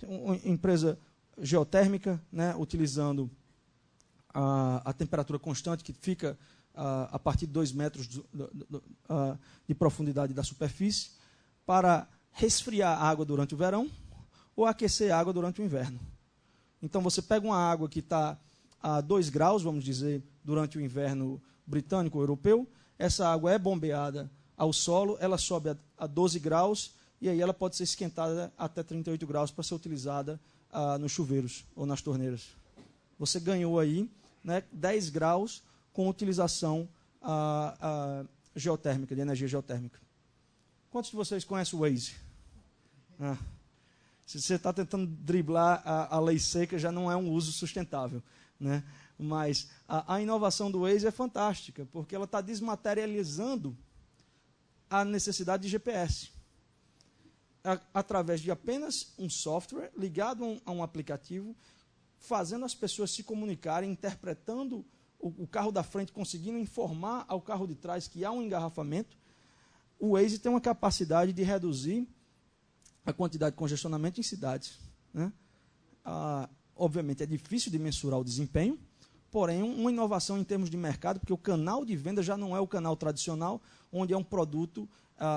uma empresa geotérmica, né? Utilizando a temperatura constante, que fica a partir de 2 metros de profundidade da superfície, para resfriar a água durante o verão ou aquecer a água durante o inverno. Então, você pega uma água que está a 2 graus, vamos dizer, durante o inverno britânico ou europeu, essa água é bombeada ao solo, ela sobe a 12 graus, e aí ela pode ser esquentada até 38 graus para ser utilizada nos chuveiros ou nas torneiras. Você ganhou aí, né, 10 graus com utilização geotérmica, de energia geotérmica. Quantos de vocês conhecem o Waze? Se você está tentando driblar a lei seca, já não é um uso sustentável, né? Mas a inovação do Waze é fantástica, porque ela está desmaterializando a necessidade de GPS. Através de apenas um software ligado a um aplicativo, fazendo as pessoas se comunicarem, interpretando o carro da frente, conseguindo informar ao carro de trás que há um engarrafamento. O Waze tem uma capacidade de reduzir a quantidade de congestionamento em cidades, né? Obviamente, é difícil de mensurar o desempenho, porém, uma inovação em termos de mercado, porque o canal de venda já não é o canal tradicional, onde é um produto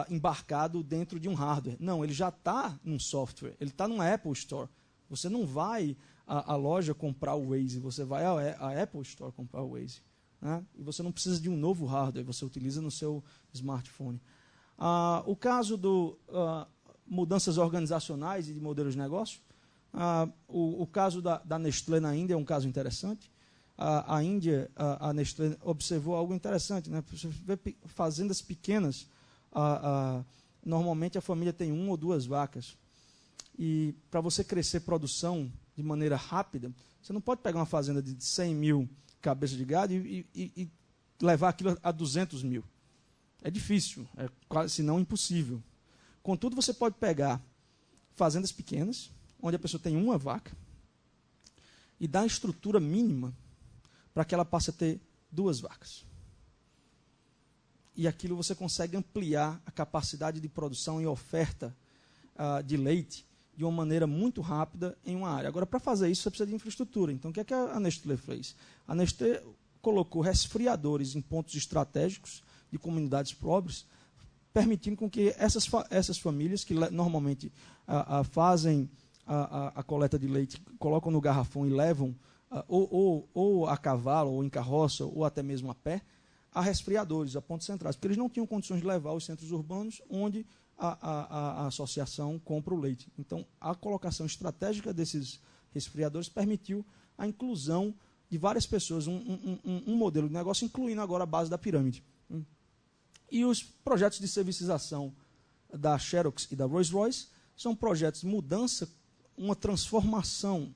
embarcado dentro de um hardware. Não, ele já está num software, ele está numa Apple Store. Você não vai à loja comprar o Waze, você vai à Apple Store comprar o Waze, né? E você não precisa de um novo hardware, você utiliza no seu smartphone. O caso do mudanças organizacionais e de modelos de negócio, o caso da Nestlé na Índia é um caso interessante. A Índia, a Nestlé observou algo interessante, né? Você vê fazendas pequenas, normalmente a família tem 1 ou 2 vacas. E para você crescer produção de maneira rápida, você não pode pegar uma fazenda de 100 mil cabeças de gado e levar aquilo a 200 mil. É difícil, é quase, se não impossível. Contudo, você pode pegar fazendas pequenas, onde a pessoa tem 1 vaca, e dar a estrutura mínima para que ela passe a ter 2 vacas. e aquilo você consegue ampliar a capacidade de produção e oferta de leite de uma maneira muito rápida em uma área. Agora, para fazer isso, você precisa de infraestrutura. Então, o que é que a Nestlé fez? A Nestlé colocou resfriadores em pontos estratégicos de comunidades pobres, permitindo com que essas famílias, que normalmente fazem a coleta de leite, colocam no garrafão e levam, ou a cavalo, ou em carroça, ou até mesmo a pé, a resfriadores, a pontos centrais, porque eles não tinham condições de levar aos centros urbanos onde a associação compra o leite. Então, a colocação estratégica desses resfriadores permitiu a inclusão de várias pessoas, um modelo de negócio, incluindo agora a base da pirâmide. E os projetos de servicização da Xerox e da Rolls-Royce são projetos de mudança, uma transformação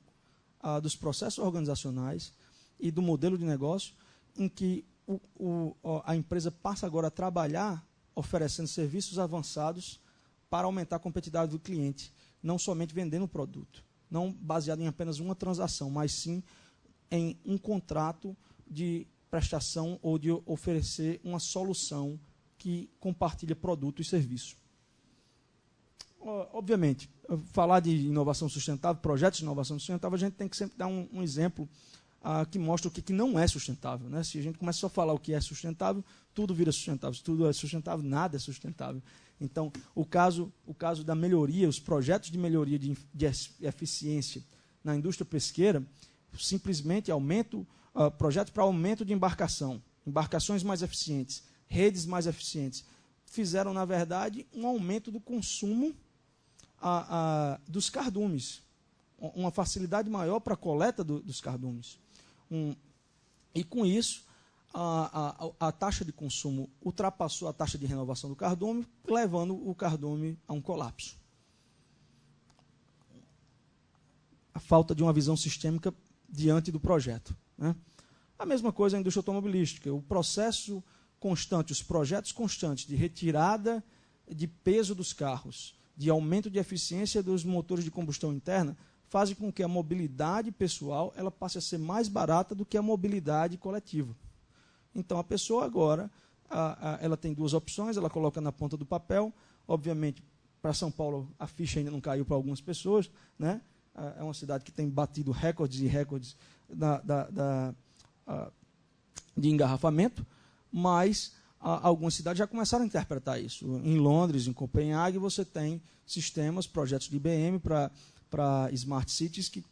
dos processos organizacionais e do modelo de negócio, em que a empresa passa agora a trabalhar oferecendo serviços avançados para aumentar a competitividade do cliente, não somente vendendo o produto, não baseado em apenas uma transação, mas sim em um contrato de prestação ou de oferecer uma solução que compartilha produto e serviço. Obviamente, falar de inovação sustentável, projetos de inovação sustentável, a gente tem que sempre dar um exemplo que mostra o que não é sustentável. Né? Se a gente começa só a falar o que é sustentável, tudo vira sustentável. Se tudo é sustentável, nada é sustentável. Então, o caso da melhoria, os projetos de melhoria de eficiência na indústria pesqueira, simplesmente projetos para aumento de embarcações mais eficientes, redes mais eficientes, fizeram, na verdade, um aumento do consumo dos cardumes, uma facilidade maior para a coleta dos cardumes. E, com isso, a taxa de consumo ultrapassou a taxa de renovação do cardume, levando o cardume a um colapso. A falta de uma visão sistêmica diante do projeto. Né? A mesma coisa a indústria automobilística. O processo constante, os projetos constantes de retirada de peso dos carros, de aumento de eficiência dos motores de combustão interna, fazem com que a mobilidade pessoal ela passe a ser mais barata do que a mobilidade coletiva. Então, a pessoa agora ela tem duas opções, ela coloca na ponta do papel. Obviamente, para São Paulo, a ficha ainda não caiu para algumas pessoas, né? É uma cidade que tem batido recordes e recordes de engarrafamento, mas algumas cidades já começaram a interpretar isso. Em Londres, em Copenhague, você tem sistemas, projetos de IBM para smart cities que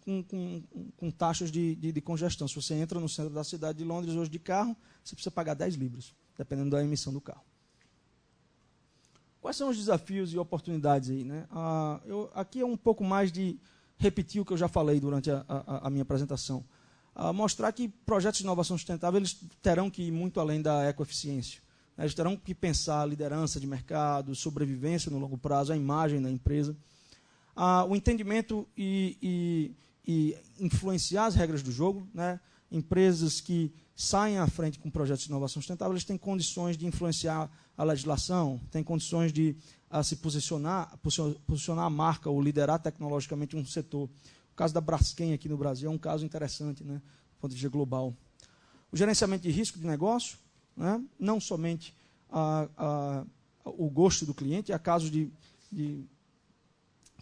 com taxas de congestão. Se você entra no centro da cidade de Londres hoje de carro, você precisa pagar 10 libras, dependendo da emissão do carro. Quais são os desafios e oportunidades aí? Né? Aqui é um pouco mais de repetir o que eu já falei durante a minha apresentação. Mostrar que projetos de inovação sustentável eles terão que ir muito além da ecoeficiência. Eles terão que pensar a liderança de mercado, sobrevivência no longo prazo, a imagem da empresa, o entendimento e influenciar as regras do jogo. Né? Empresas que saem à frente com projetos de inovação sustentável, eles têm condições de influenciar a legislação, têm condições de se posicionar a marca ou liderar tecnologicamente um setor. O caso da Braskem aqui no Brasil é um caso interessante, né, do ponto de vista global. O gerenciamento de risco de negócio, né, não somente o gosto do cliente, há casos de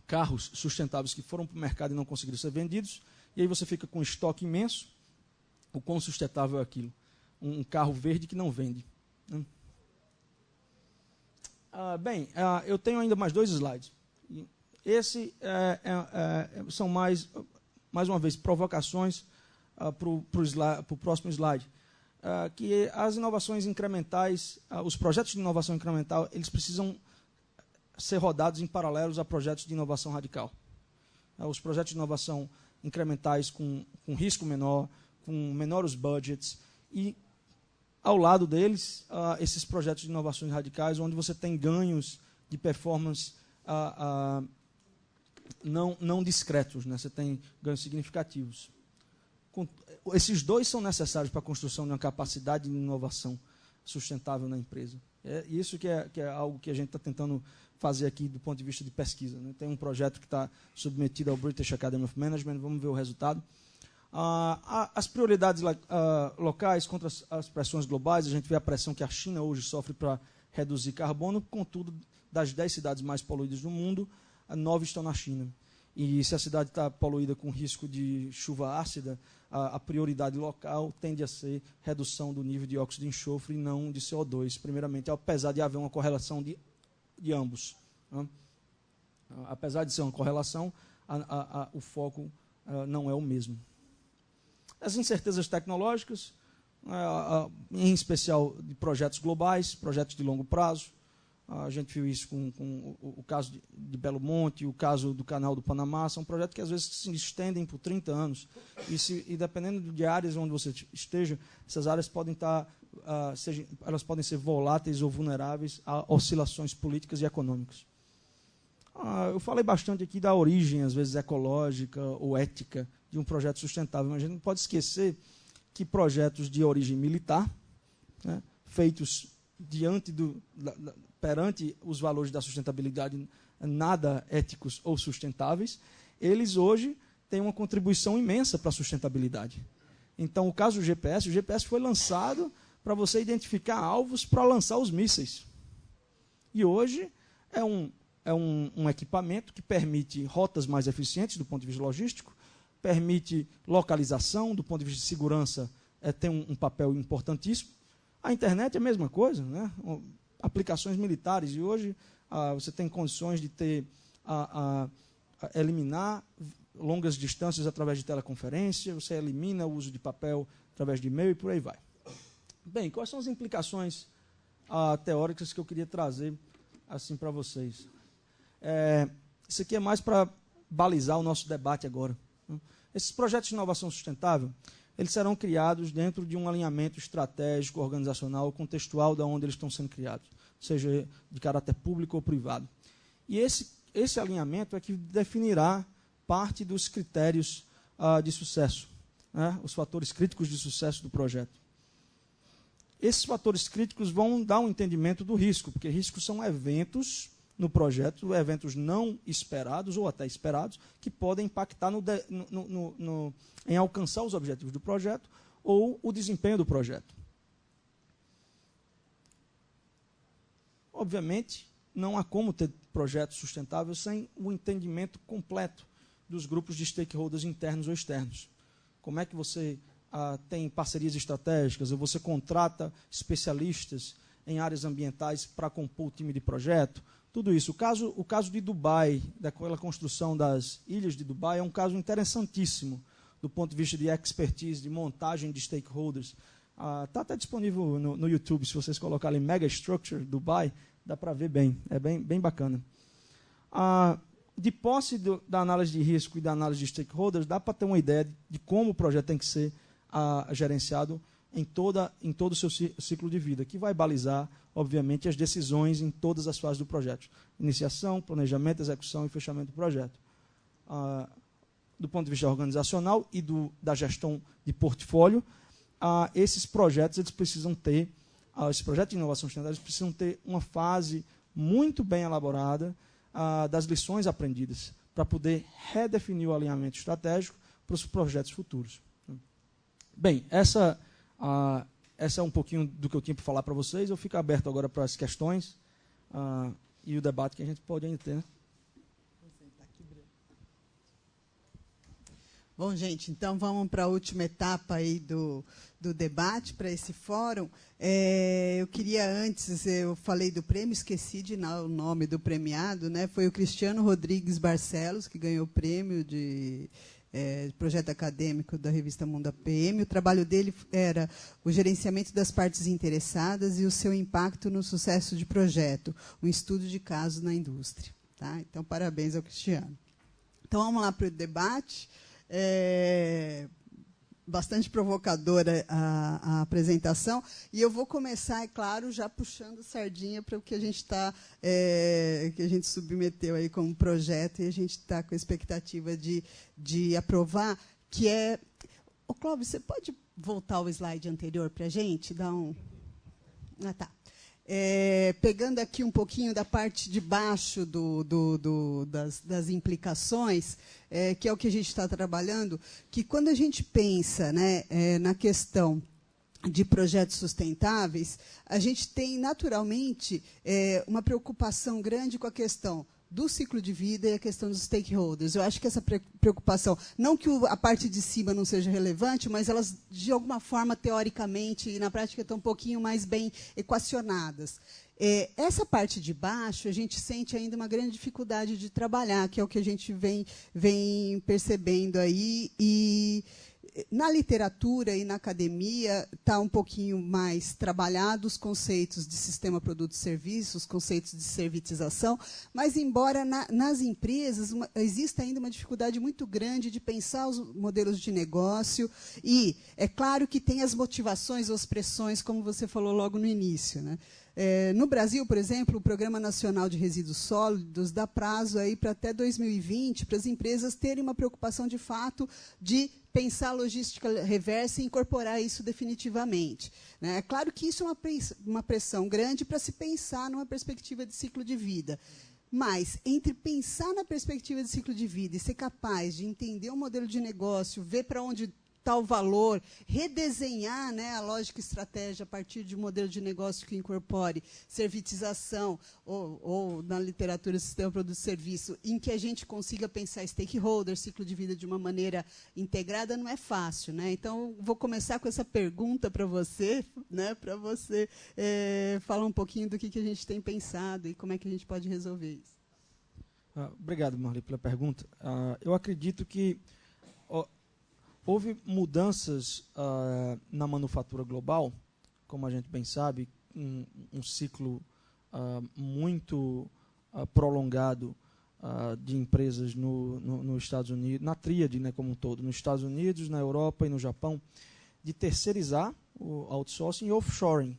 carros sustentáveis que foram para o mercado e não conseguiram ser vendidos, e aí você fica com um estoque imenso. O quão sustentável é aquilo? Um carro verde que não vende. Né? Eu tenho ainda mais 2 slides. Esse são mais uma vez, provocações para o próximo slide. Que as inovações incrementais, os projetos de inovação incremental, eles precisam ser rodados em paralelos a projetos de inovação radical. Os projetos de inovação incrementais com risco menor, com menores budgets, e ao lado deles, esses projetos de inovações radicais, onde você tem ganhos de performance não discretos, né? Você tem ganhos significativos. Esses 2 são necessários para a construção de uma capacidade de inovação sustentável na empresa. Isso que é algo que a gente está tentando fazer aqui do ponto de vista de pesquisa. Né? Tem um projeto que está submetido ao British Academy of Management, vamos ver o resultado. As prioridades locais contra as pressões globais, a gente vê a pressão que a China hoje sofre para reduzir carbono, contudo, das 10 cidades mais poluídas do mundo, 9 estão na China. E se a cidade está poluída com risco de chuva ácida, a prioridade local tende a ser redução do nível de dióxido de enxofre e não de CO2, primeiramente, apesar de haver uma correlação de ambos. Né? Apesar de ser uma correlação, o foco não é o mesmo. As incertezas tecnológicas, em especial de projetos globais, projetos de longo prazo. A gente viu isso com o caso de Belo Monte, o caso do Canal do Panamá. São projetos que às vezes se estendem por 30 anos. E dependendo de áreas onde você esteja, essas áreas podem elas podem ser voláteis ou vulneráveis a oscilações políticas e econômicas. Eu falei bastante aqui da origem, às vezes ecológica ou ética, de um projeto sustentável, mas a gente não pode esquecer que projetos de origem militar, né, feitos perante os valores da sustentabilidade nada éticos ou sustentáveis, eles hoje têm uma contribuição imensa para a sustentabilidade. Então, o caso do GPS, o GPS foi lançado para você identificar alvos para lançar os mísseis. E hoje é um equipamento que permite rotas mais eficientes do ponto de vista logístico, permite localização, do ponto de vista de segurança, tem um papel importantíssimo. A internet é a mesma coisa, né? Aplicações militares, e hoje você tem condições de eliminar longas distâncias através de teleconferência, você elimina o uso de papel através de e-mail e por aí vai. Bem, quais são as implicações teóricas que eu queria trazer assim para vocês? Isso aqui é mais para balizar o nosso debate agora. Esses projetos de inovação sustentável, eles serão criados dentro de um alinhamento estratégico, organizacional, contextual de onde eles estão sendo criados, seja de caráter público ou privado. E esse alinhamento é que definirá parte dos critérios de sucesso, né, os fatores críticos de sucesso do projeto. Esses fatores críticos vão dar um entendimento do risco, porque riscos são eventos no projeto, eventos não esperados ou até esperados, que podem impactar em alcançar os objetivos do projeto ou o desempenho do projeto. Obviamente, não há como ter projeto sustentável sem o entendimento completo dos grupos de stakeholders internos ou externos. Como é que você tem parcerias estratégicas, ou você contrata especialistas em áreas ambientais para compor o time de projeto? Tudo isso. O caso de Dubai, daquela construção das ilhas de Dubai, é um caso interessantíssimo do ponto de vista de expertise, de montagem de stakeholders. Está até disponível no YouTube, se vocês colocarem Mega Structure Dubai, dá para ver bem. É bem bacana. De posse da análise de risco e da análise de stakeholders, dá para ter uma ideia de como o projeto tem que ser gerenciado em todo o seu ciclo de vida, que vai balizar, obviamente, as decisões em todas as fases do projeto. Iniciação, planejamento, execução e fechamento do projeto. Do ponto de vista organizacional e da gestão de portfólio, esses projetos eles precisam ter, esses projetos de inovação sustentável precisam ter uma fase muito bem elaborada das lições aprendidas, para poder redefinir o alinhamento estratégico para os projetos futuros. Bem, essa é um pouquinho do que eu tinha para falar para vocês. Eu fico aberto agora para as questões e o debate que a gente pode ainda ter. Né? Bom, gente, então vamos para a última etapa aí do debate, para esse fórum. Eu queria antes, eu falei do prêmio, esqueci de dar o nome do premiado, né? Foi o Cristiano Rodrigues Barcelos, que ganhou o prêmio de projeto acadêmico da revista Mundo APM. O trabalho dele era o gerenciamento das partes interessadas e o seu impacto no sucesso de projeto, um estudo de casos na indústria. Tá? Então, parabéns ao Cristiano. Então, vamos lá para o debate. Bastante provocadora a apresentação, e eu vou começar, é claro, já puxando sardinha para o que a gente que a gente submeteu aí como projeto, e a gente está com a expectativa de aprovar, que é... Ô, Clóvis, você pode voltar ao slide anterior para a gente? Dar um... tá. pegando aqui um pouquinho da parte de baixo das implicações, que é o que a gente está trabalhando, que quando a gente pensa, né, na questão de projetos sustentáveis, a gente tem naturalmente uma preocupação grande com a questão do ciclo de vida e a questão dos stakeholders. Eu acho que essa preocupação, não que a parte de cima não seja relevante, mas elas, de alguma forma, teoricamente e na prática, estão um pouquinho mais bem equacionadas. Essa parte de baixo, a gente sente ainda uma grande dificuldade de trabalhar, que é o que a gente vem percebendo aí, e na literatura e na academia está um pouquinho mais trabalhado os conceitos de sistema produto-serviço, os conceitos de servitização, mas embora nas empresas exista ainda uma dificuldade muito grande de pensar os modelos de negócio, e é claro que tem as motivações ou as pressões, como você falou logo no início, né? No Brasil, por exemplo, o Programa Nacional de Resíduos Sólidos dá prazo aí para até 2020 para as empresas terem uma preocupação de fato de pensar a logística reversa e incorporar isso definitivamente, né? É claro que isso é uma pressão grande para se pensar numa perspectiva de ciclo de vida. Mas, entre pensar na perspectiva de ciclo de vida e ser capaz de entender o modelo de negócio, ver para onde está o valor, redesenhar, né, a lógica e estratégia a partir de um modelo de negócio que incorpore servitização, ou na literatura, sistema produto-serviço, em que a gente consiga pensar stakeholder, ciclo de vida de uma maneira integrada, não é fácil, né? Então, vou começar com essa pergunta para você, né, para você falar um pouquinho do que a gente tem pensado e como é que a gente pode resolver isso. Obrigado, Marli, pela pergunta. Eu acredito que houve mudanças na manufatura global, como a gente bem sabe, um ciclo muito prolongado de empresas nos Estados Unidos, na tríade, né, como um todo, nos Estados Unidos, na Europa e no Japão, de terceirizar o outsourcing e offshoring,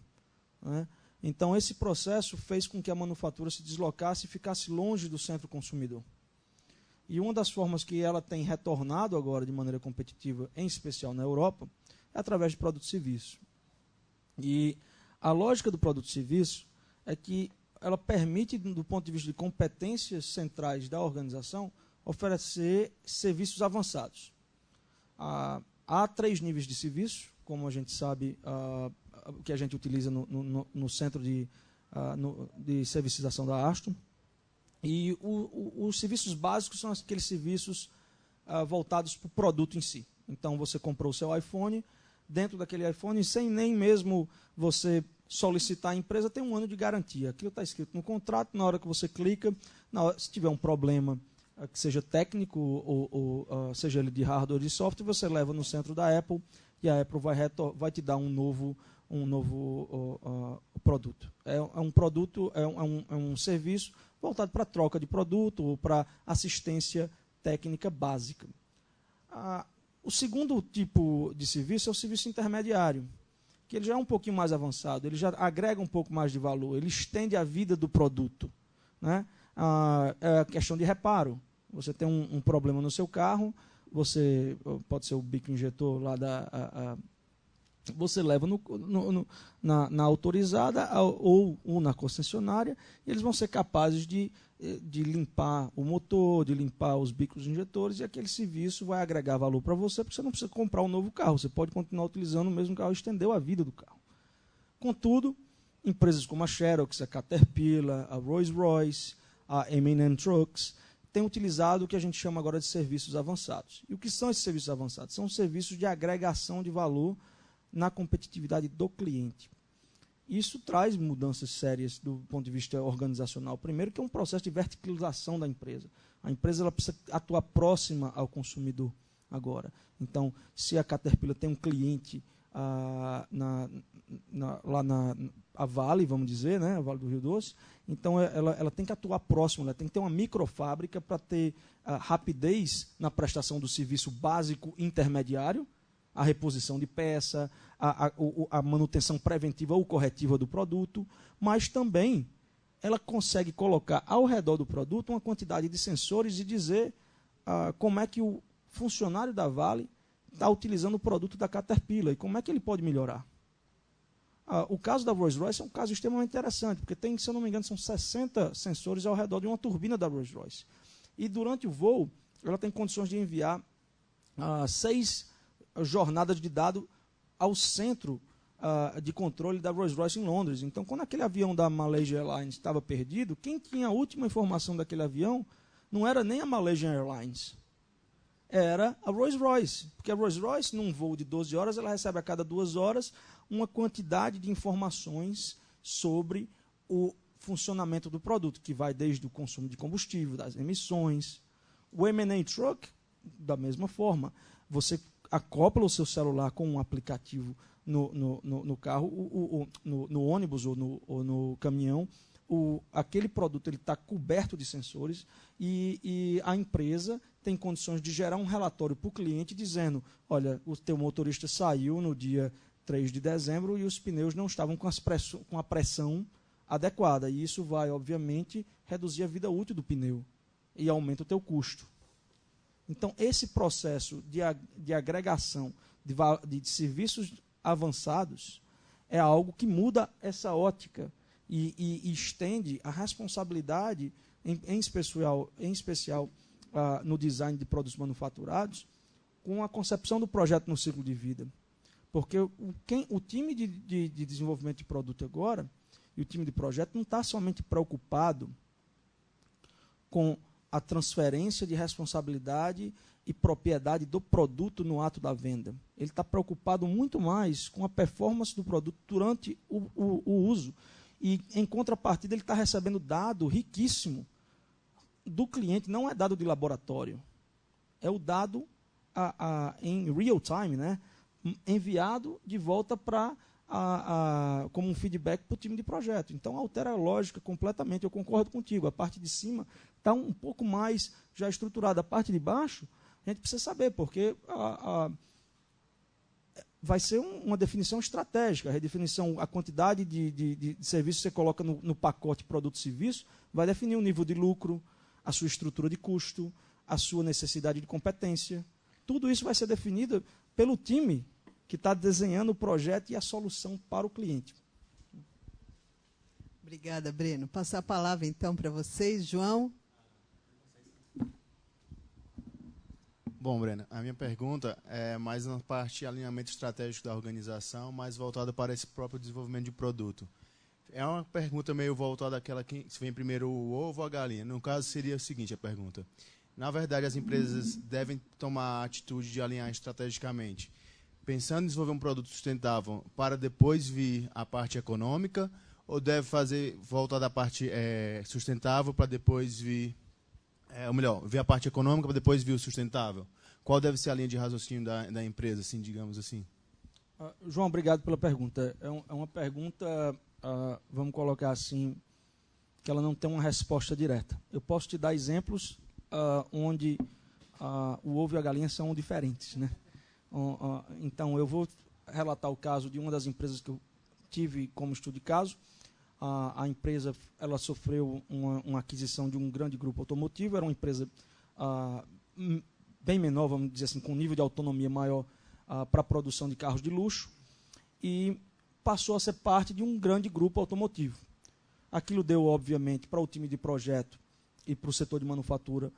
né? Então, esse processo fez com que a manufatura se deslocasse e ficasse longe do centro consumidor. E uma das formas que ela tem retornado agora de maneira competitiva, em especial na Europa, é através de produto e serviço. E a lógica do produto e serviço é que ela permite, do ponto de vista de competências centrais da organização, oferecer serviços avançados. Há 3 níveis de serviço, como a gente sabe, que a gente utiliza no centro de servicização da Aston. E os serviços básicos são aqueles serviços voltados para o produto em si. Então, você comprou o seu iPhone, dentro daquele iPhone, sem nem mesmo você solicitar a empresa, tem 1 ano de garantia. Aquilo está escrito no contrato, na hora que você clica, se tiver um problema que seja técnico ou seja ele de hardware ou de software, você leva no centro da Apple e a Apple vai te dar um novo produto. É um serviço voltado para troca de produto ou para assistência técnica básica. O segundo tipo de serviço é o serviço intermediário, que ele já é um pouquinho mais avançado, ele já agrega um pouco mais de valor, ele estende a vida do produto, né? É a questão de reparo. Você tem um problema no seu carro, pode ser o bico injetor lá você leva na autorizada ou na concessionária, e eles vão ser capazes de limpar o motor, de limpar os bicos injetores, e aquele serviço vai agregar valor para você, porque você não precisa comprar um novo carro, você pode continuar utilizando o mesmo carro e estendeu a vida do carro. Contudo, empresas como a Xerox, a Caterpillar, a Rolls-Royce, a M&M Trucks, têm utilizado o que a gente chama agora de serviços avançados. E o que são esses serviços avançados? São serviços de agregação de valor na competitividade do cliente. Isso traz mudanças sérias do ponto de vista organizacional. Primeiro, que é um processo de verticalização da empresa. A empresa ela precisa atuar próxima ao consumidor agora. Então, se a Caterpillar tem um cliente lá na Vale, vamos dizer, né, a Vale do Rio Doce, então ela tem que atuar próximo, ela tem que ter uma microfábrica para ter rapidez na prestação do serviço básico intermediário, a reposição de peça, a manutenção preventiva ou corretiva do produto, mas também ela consegue colocar ao redor do produto uma quantidade de sensores e dizer como é que o funcionário da Vale está utilizando o produto da Caterpillar e como é que ele pode melhorar. O caso da Rolls-Royce é um caso extremamente interessante, porque tem, se eu não me engano, são 60 sensores ao redor de uma turbina da Rolls-Royce. E durante o voo, ela tem condições de enviar 6 jornadas de dados ao centro de controle da Rolls-Royce em Londres. Então, quando aquele avião da Malaysia Airlines estava perdido, quem tinha a última informação daquele avião não era nem a Malaysia Airlines, era a Rolls-Royce. Porque a Rolls-Royce, num voo de 12 horas, ela recebe a cada 2 horas uma quantidade de informações sobre o funcionamento do produto, que vai desde o consumo de combustível, das emissões. O M&A Truck, da mesma forma, você acopla o seu celular com um aplicativo no carro, no ônibus ou no caminhão, aquele produto está coberto de sensores e a empresa tem condições de gerar um relatório para o cliente dizendo, olha, o teu motorista saiu no dia 3 de dezembro e os pneus não estavam com a pressão adequada. E isso vai, obviamente, reduzir a vida útil do pneu e aumenta o teu custo. Então, esse processo de agregação de serviços avançados é algo que muda essa ótica e estende a responsabilidade, em especial no design de produtos manufaturados, com a concepção do projeto no ciclo de vida. Porque o time de desenvolvimento de produto agora, e o time de projeto, não está somente preocupado com a transferência de responsabilidade e propriedade do produto no ato da venda. Ele está preocupado muito mais com a performance do produto durante o uso. E, em contrapartida, ele está recebendo dado riquíssimo do cliente. Não é dado de laboratório. É o dado em real time, né? Enviado de volta como um feedback para o time de projeto. Então, altera a lógica completamente. Eu concordo contigo. A parte de cima está um pouco mais já estruturada. A parte de baixo, a gente precisa saber, porque vai ser uma definição estratégica. A redefinição, a quantidade de serviços que você coloca no pacote produto e serviço vai definir o nível de lucro, a sua estrutura de custo, a sua necessidade de competência. Tudo isso vai ser definido pelo time que está desenhando o projeto e a solução para o cliente. Obrigada, Breno. Passar a palavra, então, para vocês. João? Bom, Breno, a minha pergunta é mais na parte de alinhamento estratégico da organização, mais voltada para esse próprio desenvolvimento de produto. É uma pergunta meio voltada àquela que se vem primeiro o ovo ou a galinha. No caso, seria o seguinte a pergunta. Na verdade, as empresas devem tomar a atitude de alinhar estrategicamente, pensando em desenvolver um produto sustentável para depois vir a parte econômica, ou deve fazer volta da parte sustentável para depois vir, ou melhor, vir a parte econômica para depois vir o sustentável? Qual deve ser a linha de raciocínio da empresa, assim, digamos assim? João, obrigado pela pergunta. É uma pergunta, vamos colocar assim, que ela não tem uma resposta direta. Eu posso te dar exemplos onde o ovo e a galinha são diferentes, né? Então, eu vou relatar o caso de uma das empresas que eu tive como estudo de caso. A empresa ela sofreu uma aquisição de um grande grupo automotivo. Era uma empresa bem menor, vamos dizer assim, com nível de autonomia maior para a produção de carros de luxo, e passou a ser parte de um grande grupo automotivo. Aquilo deu, obviamente, para o time de projeto e para o setor de manufatura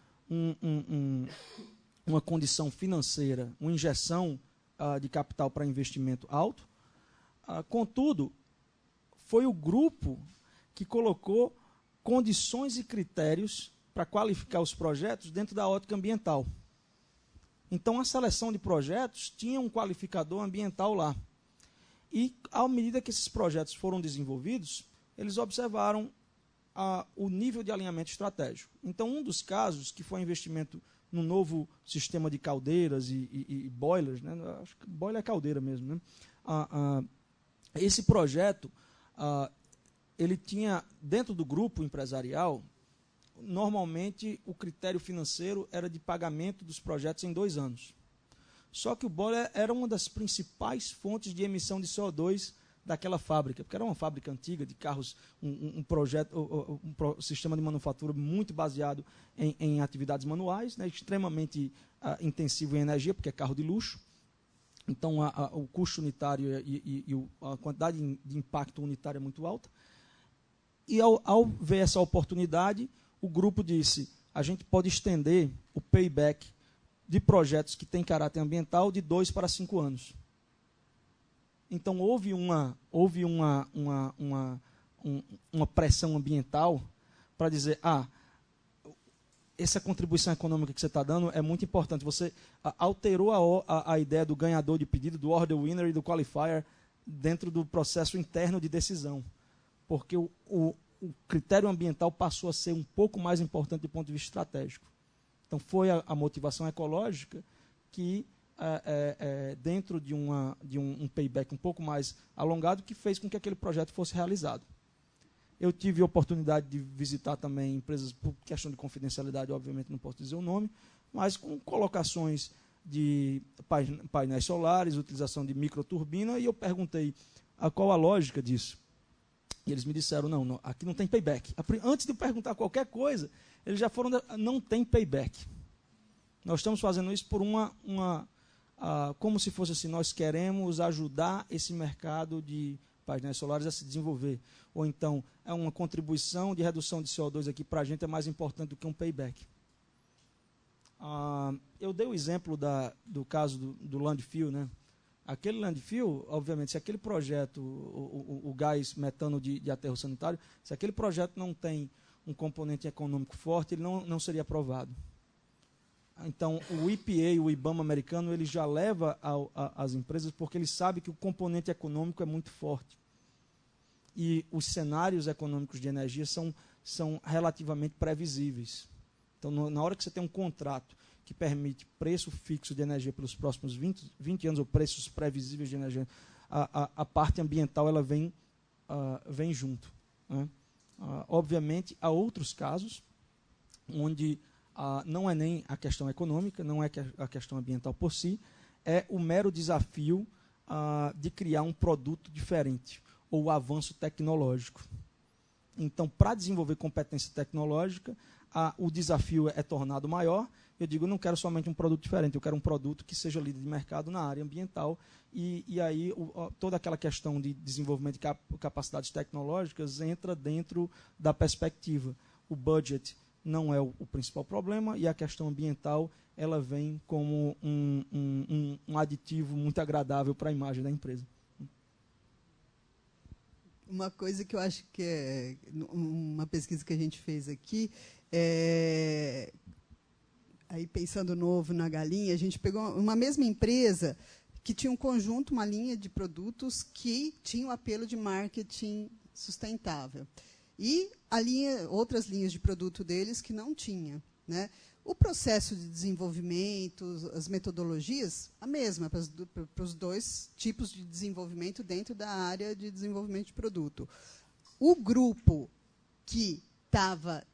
uma condição financeira, uma injeção de capital para investimento alto. Contudo, foi o grupo que colocou condições e critérios para qualificar os projetos dentro da ótica ambiental. Então, a seleção de projetos tinha um qualificador ambiental lá. E, à medida que esses projetos foram desenvolvidos, eles observaram o nível de alinhamento estratégico. Então, um dos casos, que foi investimento no novo sistema de caldeiras e boilers, né? Acho que boiler é caldeira mesmo, né? Esse projeto, ele tinha, dentro do grupo empresarial, normalmente o critério financeiro era de pagamento dos projetos em 2 anos. Só que o boiler era uma das principais fontes de emissão de CO2 daquela fábrica, porque era uma fábrica antiga de carros, um sistema de manufatura muito baseado em atividades manuais, né, extremamente intensivo em energia, porque é carro de luxo. Então, o custo unitário e a quantidade de impacto unitário é muito alta. E, ao ver essa oportunidade, o grupo disse, a gente pode estender o payback de projetos que têm caráter ambiental de 2 para 5 anos. Então, houve uma pressão ambiental para dizer, essa contribuição econômica que você está dando é muito importante. Você alterou a ideia do ganhador de pedido, do order winner e do qualifier dentro do processo interno de decisão. Porque o critério ambiental passou a ser um pouco mais importante do ponto de vista estratégico. Então, foi a motivação ecológica que, dentro de um payback um pouco mais alongado, que fez com que aquele projeto fosse realizado. Eu tive a oportunidade de visitar também empresas, por questão de confidencialidade, obviamente não posso dizer o nome, mas com colocações de painéis solares, utilização de microturbina, e eu perguntei qual a lógica disso. E eles me disseram, não, aqui não tem payback. Antes de perguntar qualquer coisa, eles já foram, não tem payback. Nós estamos fazendo isso por como se fosse assim, nós queremos ajudar esse mercado de painéis solares a se desenvolver. Ou então, é uma contribuição de redução de CO2 aqui para a gente é mais importante do que um payback. Eu dei o exemplo do caso do landfill, né? Aquele landfill, obviamente, se aquele projeto, o gás metano de aterro sanitário, se aquele projeto não tem um componente econômico forte, ele não seria aprovado. Então, o EPA, o IBAMA americano, ele já leva às empresas porque ele sabe que o componente econômico é muito forte. E os cenários econômicos de energia são relativamente previsíveis. Então, na hora que você tem um contrato que permite preço fixo de energia pelos próximos 20 anos, ou preços previsíveis de energia, a parte ambiental ela vem junto. Né? Obviamente, há outros casos onde não é nem a questão econômica, não é a questão ambiental por si, é o mero desafio de criar um produto diferente, ou o avanço tecnológico. Então, para desenvolver competência tecnológica, o desafio é tornado maior. Eu digo, eu não quero somente um produto diferente, eu quero um produto que seja líder de mercado na área ambiental, e aí toda aquela questão de desenvolvimento de capacidades tecnológicas entra dentro da perspectiva. O budget não é o principal problema, e a questão ambiental ela vem como um aditivo muito agradável para a imagem da empresa. Uma coisa que eu acho que é uma pesquisa que a gente fez aqui, aí pensando novo na galinha, a gente pegou uma mesma empresa que tinha um conjunto, uma linha de produtos que tinha o apelo de marketing sustentável. E outras linhas de produto deles que não tinha, né? O processo de desenvolvimento, as metodologias, a mesma para os dois tipos de desenvolvimento dentro da área de desenvolvimento de produto. O grupo que estava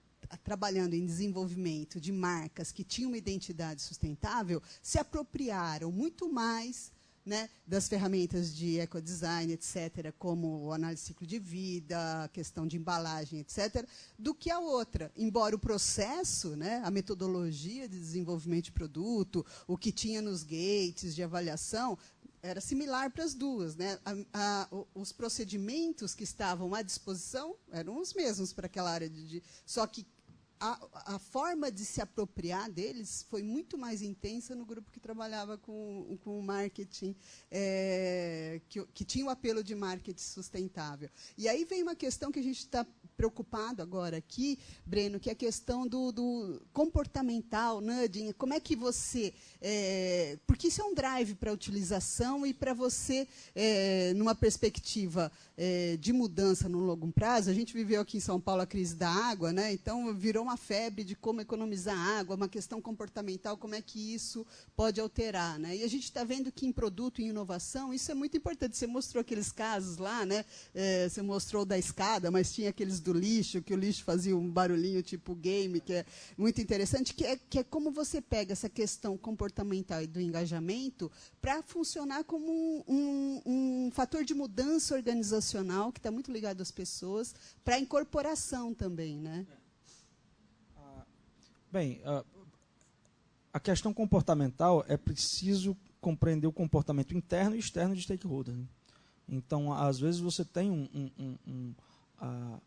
trabalhando em desenvolvimento de marcas que tinham uma identidade sustentável se apropriaram muito mais, né, das ferramentas de ecodesign, etc., como o análise de ciclo de vida, a questão de embalagem, etc., do que a outra. Embora o processo, né, a metodologia de desenvolvimento de produto, o que tinha nos gates de avaliação, era similar para as duas. Né? Os procedimentos que estavam à disposição eram os mesmos para aquela área só que a forma de se apropriar deles foi muito mais intensa no grupo que trabalhava com o marketing, que tinha o apelo de marketing sustentável. E aí vem uma questão que a gente está preocupado agora aqui, Breno, que é a questão do comportamental, nudging. Como é que você... porque isso é um drive para a utilização e para você, numa perspectiva de mudança no longo prazo. A gente viveu aqui em São Paulo a crise da água, né? Então virou uma febre de como economizar água, uma questão comportamental, como é que isso pode alterar. Né? E a gente está vendo que em produto e inovação isso é muito importante. Você mostrou aqueles casos lá, né? Você mostrou da escada, mas tinha aqueles do lixo, que o lixo fazia um barulhinho tipo game, que é muito interessante, que é como você pega essa questão comportamental e do engajamento para funcionar como um fator de mudança organizacional, que está muito ligado às pessoas, para a incorporação também, né? Bem, a questão comportamental é preciso compreender o comportamento interno e externo de stakeholder, né? Então, às vezes, você tem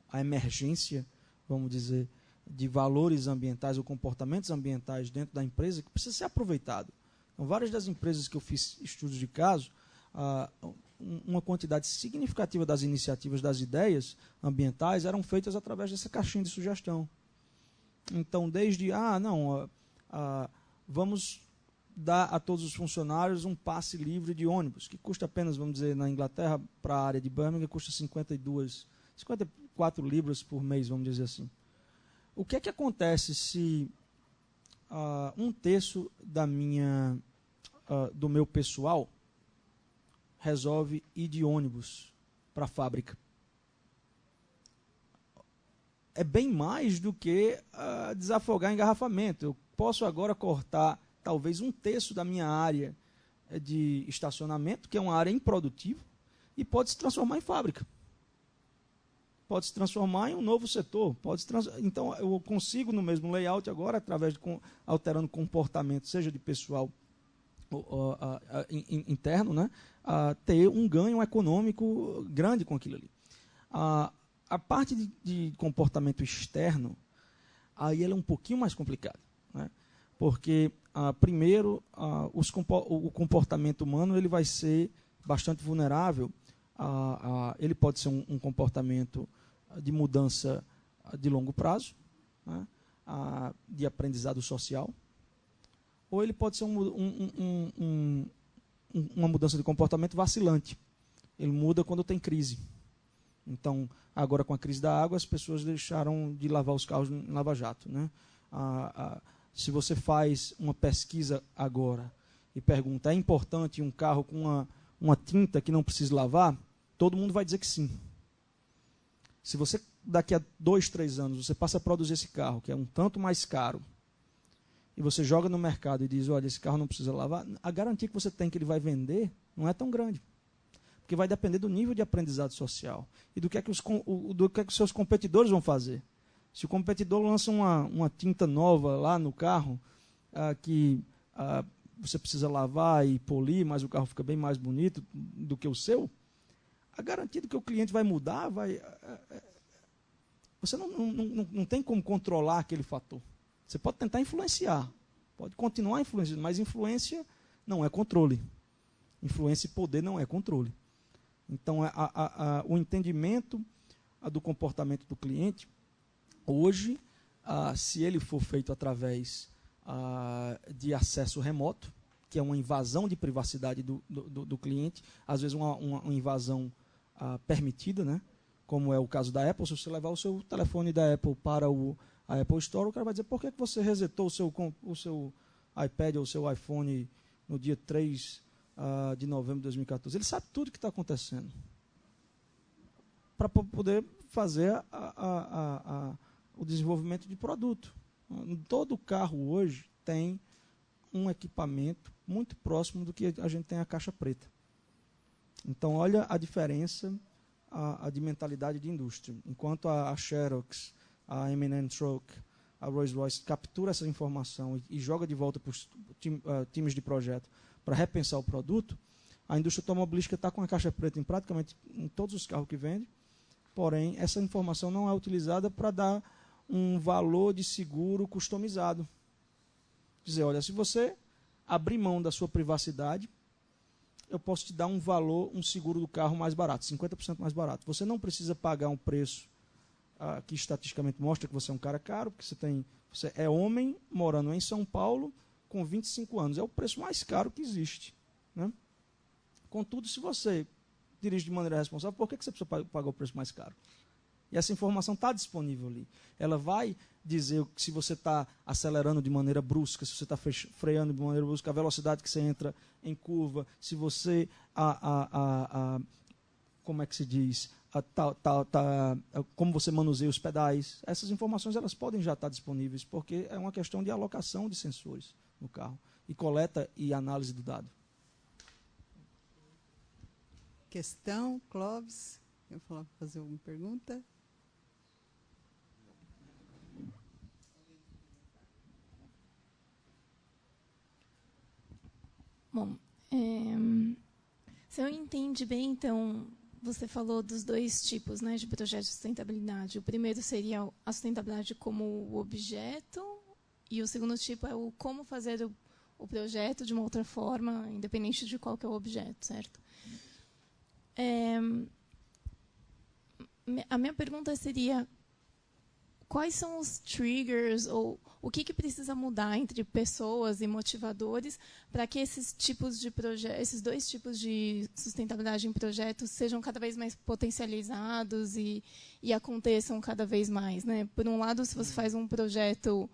a emergência, vamos dizer, de valores ambientais ou comportamentos ambientais dentro da empresa que precisa ser aproveitado. Então, várias das empresas que eu fiz estudos de caso, uma quantidade significativa das iniciativas, das ideias ambientais eram feitas através dessa caixinha de sugestão. Então, desde, vamos dar a todos os funcionários um passe livre de ônibus, que custa apenas, vamos dizer, na Inglaterra, para a área de Birmingham, custa 54 libras por mês, vamos dizer assim. O que é que acontece se um terço do meu pessoal resolve ir de ônibus para a fábrica? É bem mais do que desafogar engarrafamento. Eu posso agora cortar talvez um terço da minha área de estacionamento, que é uma área improdutiva, e pode se transformar em fábrica. Pode se transformar em um novo setor. Então, eu consigo, no mesmo layout agora, através de alterando comportamento, seja de pessoal interno, né, ter um ganho econômico grande com aquilo ali. A parte de comportamento externo, aí ela é um pouquinho mais complicada, né? Porque, primeiro, o comportamento humano ele vai ser bastante vulnerável. Ele pode ser um comportamento de mudança de longo prazo, né, de aprendizado social, ou ele pode ser uma mudança de comportamento vacilante. Ele muda quando tem crise. Então, agora com a crise da água, as pessoas deixaram de lavar os carros em lava-jato, né? Se você faz uma pesquisa agora e pergunta, é importante um carro com uma tinta que não precisa lavar? Todo mundo vai dizer que sim. Se você, daqui a 2, 3 anos, você passa a produzir esse carro, que é um tanto mais caro, e você joga no mercado e diz, olha, esse carro não precisa lavar, a garantia que você tem que ele vai vender não é tão grande. Porque vai depender do nível de aprendizado social e do que é que os seus competidores vão fazer. Se o competidor lança uma tinta nova lá no carro, que você precisa lavar e polir, mas o carro fica bem mais bonito do que o seu, a garantia de que o cliente vai mudar, você não tem como controlar aquele fator. Você pode tentar influenciar, pode continuar influenciando, mas influência não é controle. Influência e poder não é controle. Então, o entendimento do comportamento do cliente, hoje, se ele for feito através de acesso remoto, que é uma invasão de privacidade do cliente, às vezes uma invasão permitida, né? Como é o caso da Apple. Se você levar o seu telefone da Apple para a Apple Store, o cara vai dizer, por que você resetou o seu iPad ou o seu iPhone no dia 3 de novembro de 2014? Ele sabe tudo o que está acontecendo para poder fazer o desenvolvimento de produto. Todo carro hoje tem um equipamento muito próximo do que a gente tem a caixa preta. Então, olha a diferença de mentalidade de indústria. Enquanto a Xerox, a M&M Truck, a Rolls-Royce captura essa informação e joga de volta para os times de projeto para repensar o produto, a indústria automobilística está com a caixa preta praticamente em todos os carros que vende, porém, essa informação não é utilizada para dar um valor de seguro customizado. Dizer, olha, se você abrir mão da sua privacidade, eu posso te dar um valor, um seguro do carro mais barato, 50% mais barato. Você não precisa pagar um preço que estatisticamente mostra que você é um cara caro, porque você é homem, morando em São Paulo, com 25 anos. É o preço mais caro que existe, né? Contudo, se você dirige de maneira responsável, por que você precisa pagar o preço mais caro? E essa informação está disponível ali. Ela vai dizer se você está acelerando de maneira brusca, se você está freando de maneira brusca, a velocidade que você entra em curva, se você, como é que se diz, como você manuseia os pedais. Essas informações elas podem já estar disponíveis, porque é uma questão de alocação de sensores no carro, e coleta e análise do dado. Questão, Clóvis? Eu vou fazer alguma pergunta? Bom, Se eu entendi bem, então, você falou dos dois tipos, né, de projeto de sustentabilidade. O primeiro seria a sustentabilidade como objeto, e o segundo tipo é o como fazer o projeto de uma outra forma, independente de qual que é o objeto, certo? A minha pergunta seria: quais são os triggers ou o que precisa mudar entre pessoas e motivadores para que esses dois tipos de sustentabilidade em projetos sejam cada vez mais potencializados e aconteçam cada vez mais, né? Por um lado, se você faz um projeto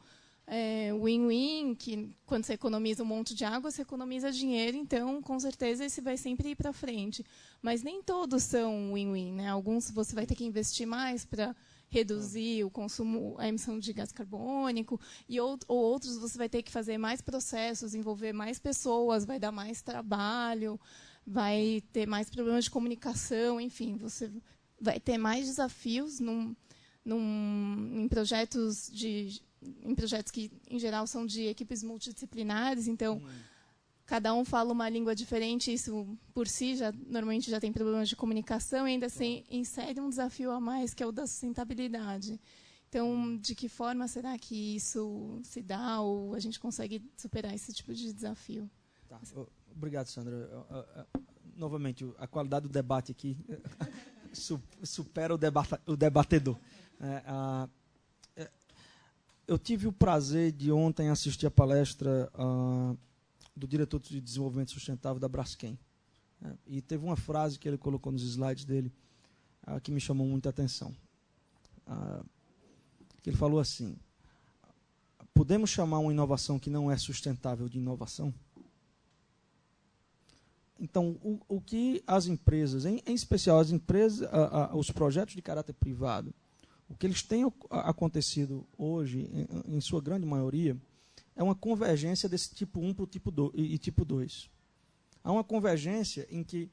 win-win, que quando você economiza um monte de água, você economiza dinheiro, então, com certeza, esse vai sempre ir para frente. Mas nem todos são win-win, né? Alguns você vai ter que investir mais para reduzir o consumo, a emissão de gás carbônico, ou outros você vai ter que fazer mais processos, envolver mais pessoas, vai dar mais trabalho, vai ter mais problemas de comunicação, enfim, você vai ter mais desafios em projetos que, em geral, são de equipes multidisciplinares, então cada um fala uma língua diferente, isso por si normalmente já tem problemas de comunicação, e ainda assim insere um desafio a mais, que é o da sustentabilidade. Então, de que forma será que isso se dá, ou a gente consegue superar esse tipo de desafio? Tá. Obrigado, Sandra. Novamente, a qualidade do debate aqui supera o debatedor. Eu tive o prazer de ontem assistir a palestra do diretor de desenvolvimento sustentável da Braskem. E teve uma frase que ele colocou nos slides dele que me chamou muita atenção. Que ele falou assim: podemos chamar uma inovação que não é sustentável de inovação? Então, o que as empresas, em especial as empresas, os projetos de caráter privado, o que eles têm acontecido hoje, em sua grande maioria, é uma convergência desse tipo 1 para o tipo 2 e tipo 2. Há uma convergência em que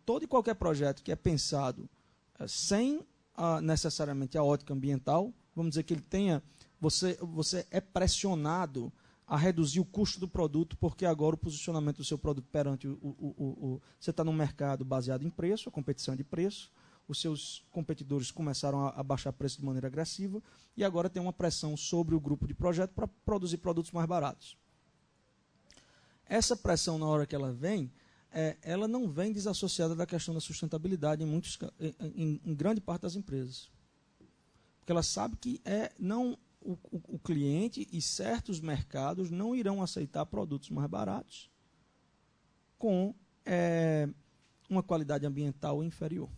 todo e qualquer projeto que é pensado sem necessariamente a ótica ambiental, vamos dizer que ele tenha, você é pressionado a reduzir o custo do produto, porque agora o posicionamento do seu produto perante você está num mercado baseado em preço, a competição é de preço, os seus competidores começaram a baixar preço de maneira agressiva e agora tem uma pressão sobre o grupo de projeto para produzir produtos mais baratos. Essa pressão, na hora que ela vem, ela não vem desassociada da questão da sustentabilidade em grande parte das empresas. Porque ela sabe que o cliente e certos mercados não irão aceitar produtos mais baratos com uma qualidade ambiental inferior.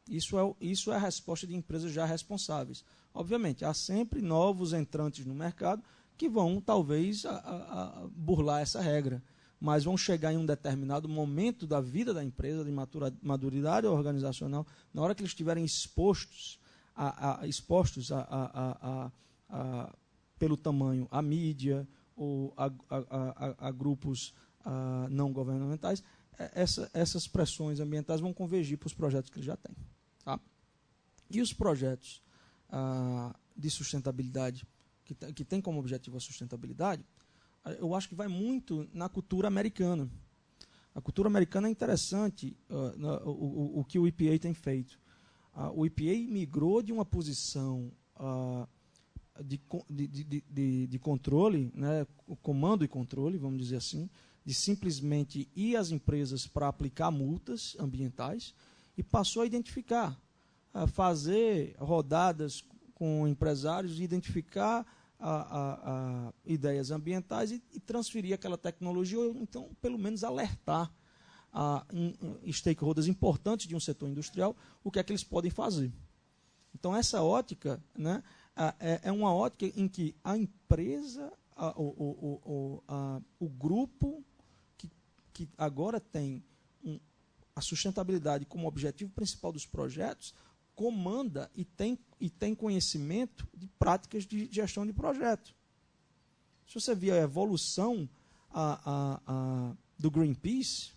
Isso é a resposta de empresas já responsáveis. Obviamente, há sempre novos entrantes no mercado que vão, talvez, burlar essa regra, mas vão chegar em um determinado momento da vida da empresa, de maturidade organizacional, na hora que eles estiverem expostos pelo tamanho à mídia ou a grupos não governamentais, essas pressões ambientais vão convergir para os projetos que eles já têm. Tá? E os projetos de sustentabilidade, que tem como objetivo a sustentabilidade, eu acho que vai muito na cultura americana. A cultura americana é interessante, o que o EPA tem feito. O EPA migrou de uma posição de controle, né, comando e controle, vamos dizer assim, de simplesmente ir às empresas para aplicar multas ambientais, e passou a identificar, a fazer rodadas com empresários, identificar ideias ambientais e transferir aquela tecnologia, ou então, pelo menos, alertar stakeholders importantes de um setor industrial o que é que eles podem fazer. Então, essa ótica, né, é uma ótica em que a empresa, o grupo que agora tem a sustentabilidade como objetivo principal dos projetos, comanda e tem conhecimento de práticas de gestão de projeto. Se você vir a evolução do Greenpeace,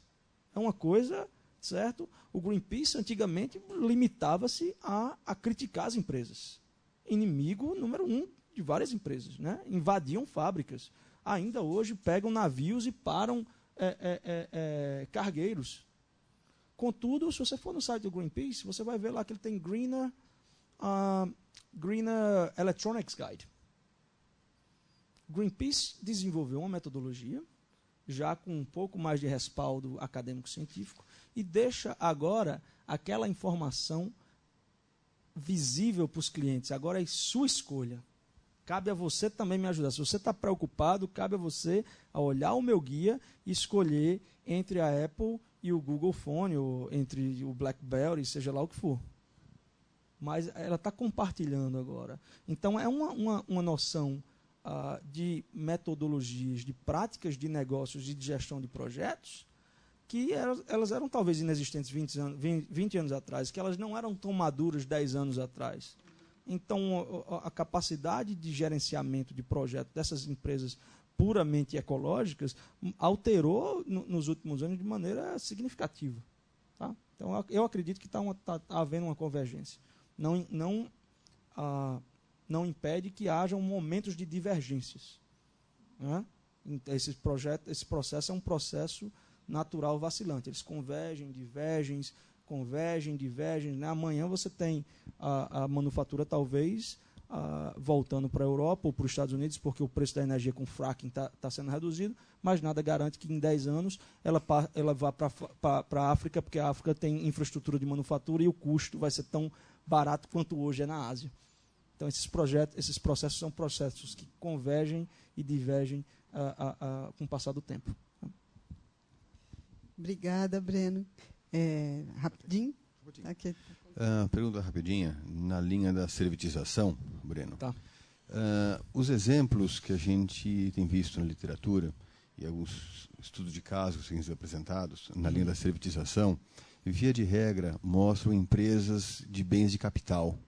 é uma coisa, certo? O Greenpeace antigamente limitava-se a criticar as empresas. Inimigo número 1 de várias empresas, né? Invadiam fábricas. Ainda hoje pegam navios e param cargueiros. Contudo, se você for no site do Greenpeace, você vai ver lá que ele tem Greener Electronics Guide. Greenpeace desenvolveu uma metodologia, já com um pouco mais de respaldo acadêmico-científico, e deixa agora aquela informação visível para os clientes. Agora é sua escolha. Cabe a você também me ajudar. Se você está preocupado, cabe a você a olhar o meu guia e escolher entre a Apple e o Google Phone, ou entre o BlackBerry, seja lá o que for. Mas ela está compartilhando agora. Então, é uma noção de metodologias, de práticas de negócios e de gestão de projetos que elas eram talvez inexistentes 20 anos atrás, que elas não eram tão maduras 10 anos atrás. Então, a capacidade de gerenciamento de projeto dessas empresas puramente ecológicas alterou nos últimos anos de maneira significativa. Tá? Então, eu acredito que está havendo uma convergência. Não impede que hajam momentos de divergências. Né? Esse processo é um processo natural vacilante. Eles convergem, divergem. Né? Amanhã você tem a manufatura talvez voltando para a Europa ou para os Estados Unidos, porque o preço da energia com fracking está sendo reduzido, mas nada garante que em 10 anos ela vá para a África, porque a África tem infraestrutura de manufatura e o custo vai ser tão barato quanto hoje é na Ásia. Então, esses processos são processos que convergem e divergem com o passar do tempo. Obrigada, Breno. Rapidinho? Aqui. Pergunta rapidinha, na linha da servitização, Breno. Tá. Os exemplos que a gente tem visto na literatura e alguns estudos de casos que são apresentados na linha da servitização, via de regra, mostram empresas de bens de capital.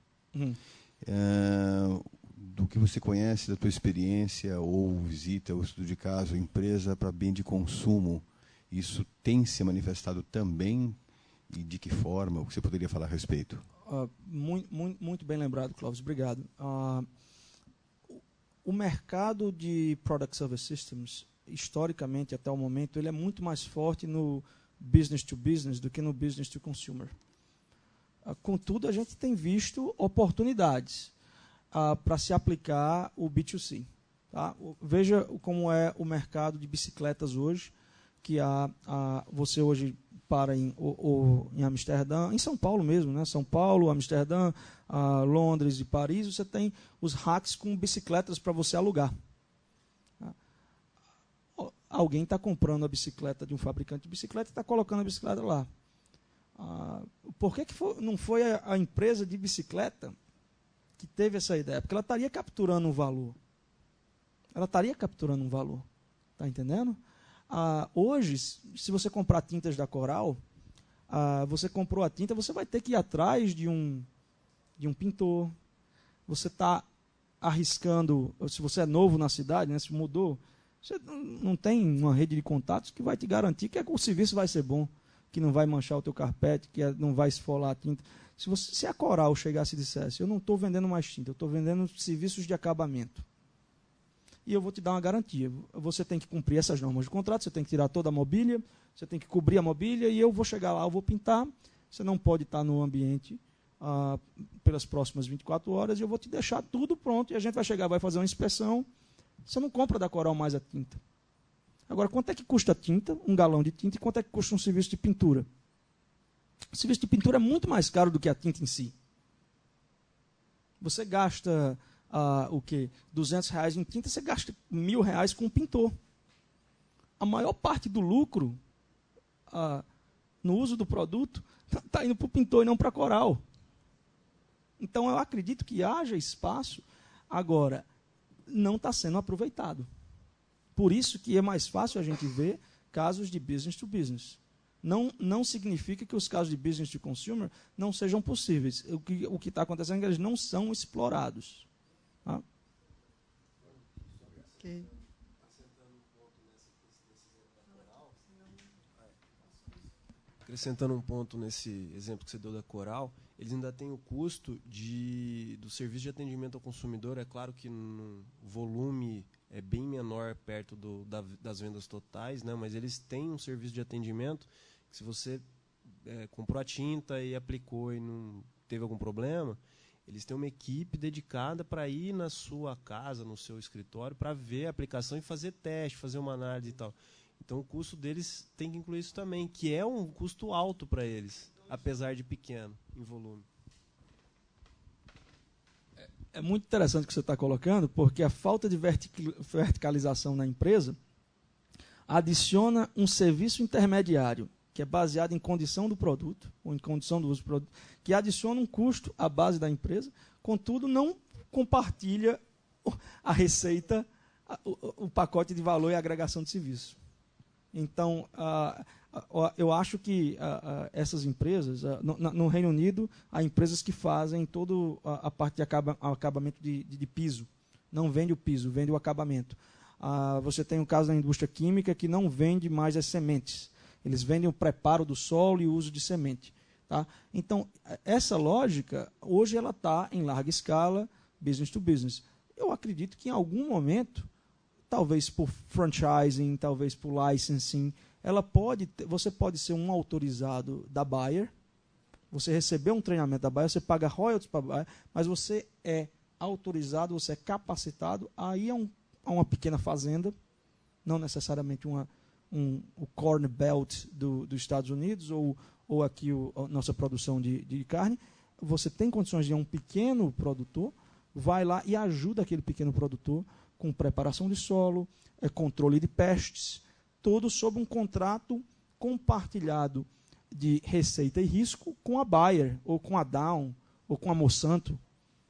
Do que você conhece, da tua experiência ou visita ou estudo de caso, empresa para bem de consumo, isso tem se manifestado também? E de que forma? O que você poderia falar a respeito? Muito bem lembrado, Clóvis. Obrigado. O mercado de Product Service Systems, historicamente, até o momento, ele é muito mais forte no business to business do que no business to consumer. Contudo, a gente tem visto oportunidades para se aplicar o B2C. Tá? Veja como é o mercado de bicicletas hoje, que você hoje para em Amsterdã, em São Paulo mesmo, né? São Paulo, Amsterdã, Londres e Paris, você tem os racks com bicicletas para você alugar. Alguém está comprando a bicicleta de um fabricante de bicicleta e está colocando a bicicleta lá. Por que não foi a empresa de bicicleta que teve essa ideia? Porque ela estaria capturando um valor. Está entendendo? Hoje, se você comprar tintas da Coral, você comprou a tinta, você vai ter que ir atrás de um pintor. Você está arriscando, se você é novo na cidade, né, se mudou, você não tem uma rede de contatos que vai te garantir que o serviço vai ser bom, que não vai manchar o teu carpete, que não vai esfolar a tinta. Se a Coral chegasse e dissesse, eu não estou vendendo mais tinta, eu estou vendendo serviços de acabamento, e eu vou te dar uma garantia. Você tem que cumprir essas normas de contrato, você tem que tirar toda a mobília, você tem que cobrir a mobília, e eu vou chegar lá, eu vou pintar. Você não pode estar no ambiente pelas próximas 24 horas, e eu vou te deixar tudo pronto, e a gente vai chegar, vai fazer uma inspeção. Você não compra da Coral mais a tinta. Agora, quanto é que custa a tinta, um galão de tinta, e quanto é que custa um serviço de pintura? O serviço de pintura é muito mais caro do que a tinta em si. Você gasta... o quê? R$200 em tinta, você gasta R$1.000 com um pintor. A maior parte do lucro no uso do produto está indo para o pintor e não para a Coral. Então, eu acredito que haja espaço. Agora, não está sendo aproveitado. Por isso que é mais fácil a gente ver casos de business to business. Não significa que os casos de business to consumer não sejam possíveis. O que está acontecendo é que eles não são explorados. Okay. Acrescentando um ponto nesse exemplo que você deu da Coral, eles ainda têm o custo do serviço de atendimento ao consumidor. É claro que o volume é bem menor perto das vendas totais, né? Mas eles têm um serviço de atendimento que, se você comprou a tinta e aplicou e não teve algum problema, eles têm uma equipe dedicada para ir na sua casa, no seu escritório, para ver a aplicação e fazer teste, fazer uma análise e tal. Então, o custo deles tem que incluir isso também, que é um custo alto para eles, apesar de pequeno em volume. É muito interessante o que você está colocando, porque a falta de verticalização na empresa adiciona um serviço intermediário, que é baseado em condição do produto, ou em condição do uso do produto, que adiciona um custo à base da empresa, contudo, não compartilha a receita, o pacote de valor e agregação de serviço. Então, eu acho que essas empresas, no Reino Unido, há empresas que fazem toda a parte de acabamento de piso. Não vende o piso, vende o acabamento. Você tem o caso da indústria química, que não vende mais as sementes. Eles vendem o preparo do solo e o uso de semente. Tá? Então, essa lógica, hoje ela está em larga escala, business to business. Eu acredito que em algum momento, talvez por franchising, talvez por licensing, você pode ser um autorizado da Bayer, você recebeu um treinamento da Bayer, você paga royalties para a Bayer, mas você é autorizado, você é capacitado a ir a uma pequena fazenda, não necessariamente o Corn Belt dos Estados Unidos, ou aqui a nossa produção de carne. Você tem condições de ir a um pequeno produtor, vai lá e ajuda aquele pequeno produtor com preparação de solo, controle de pestes, todo sob um contrato compartilhado de receita e risco com a Bayer, ou com a Dow, ou com a Monsanto.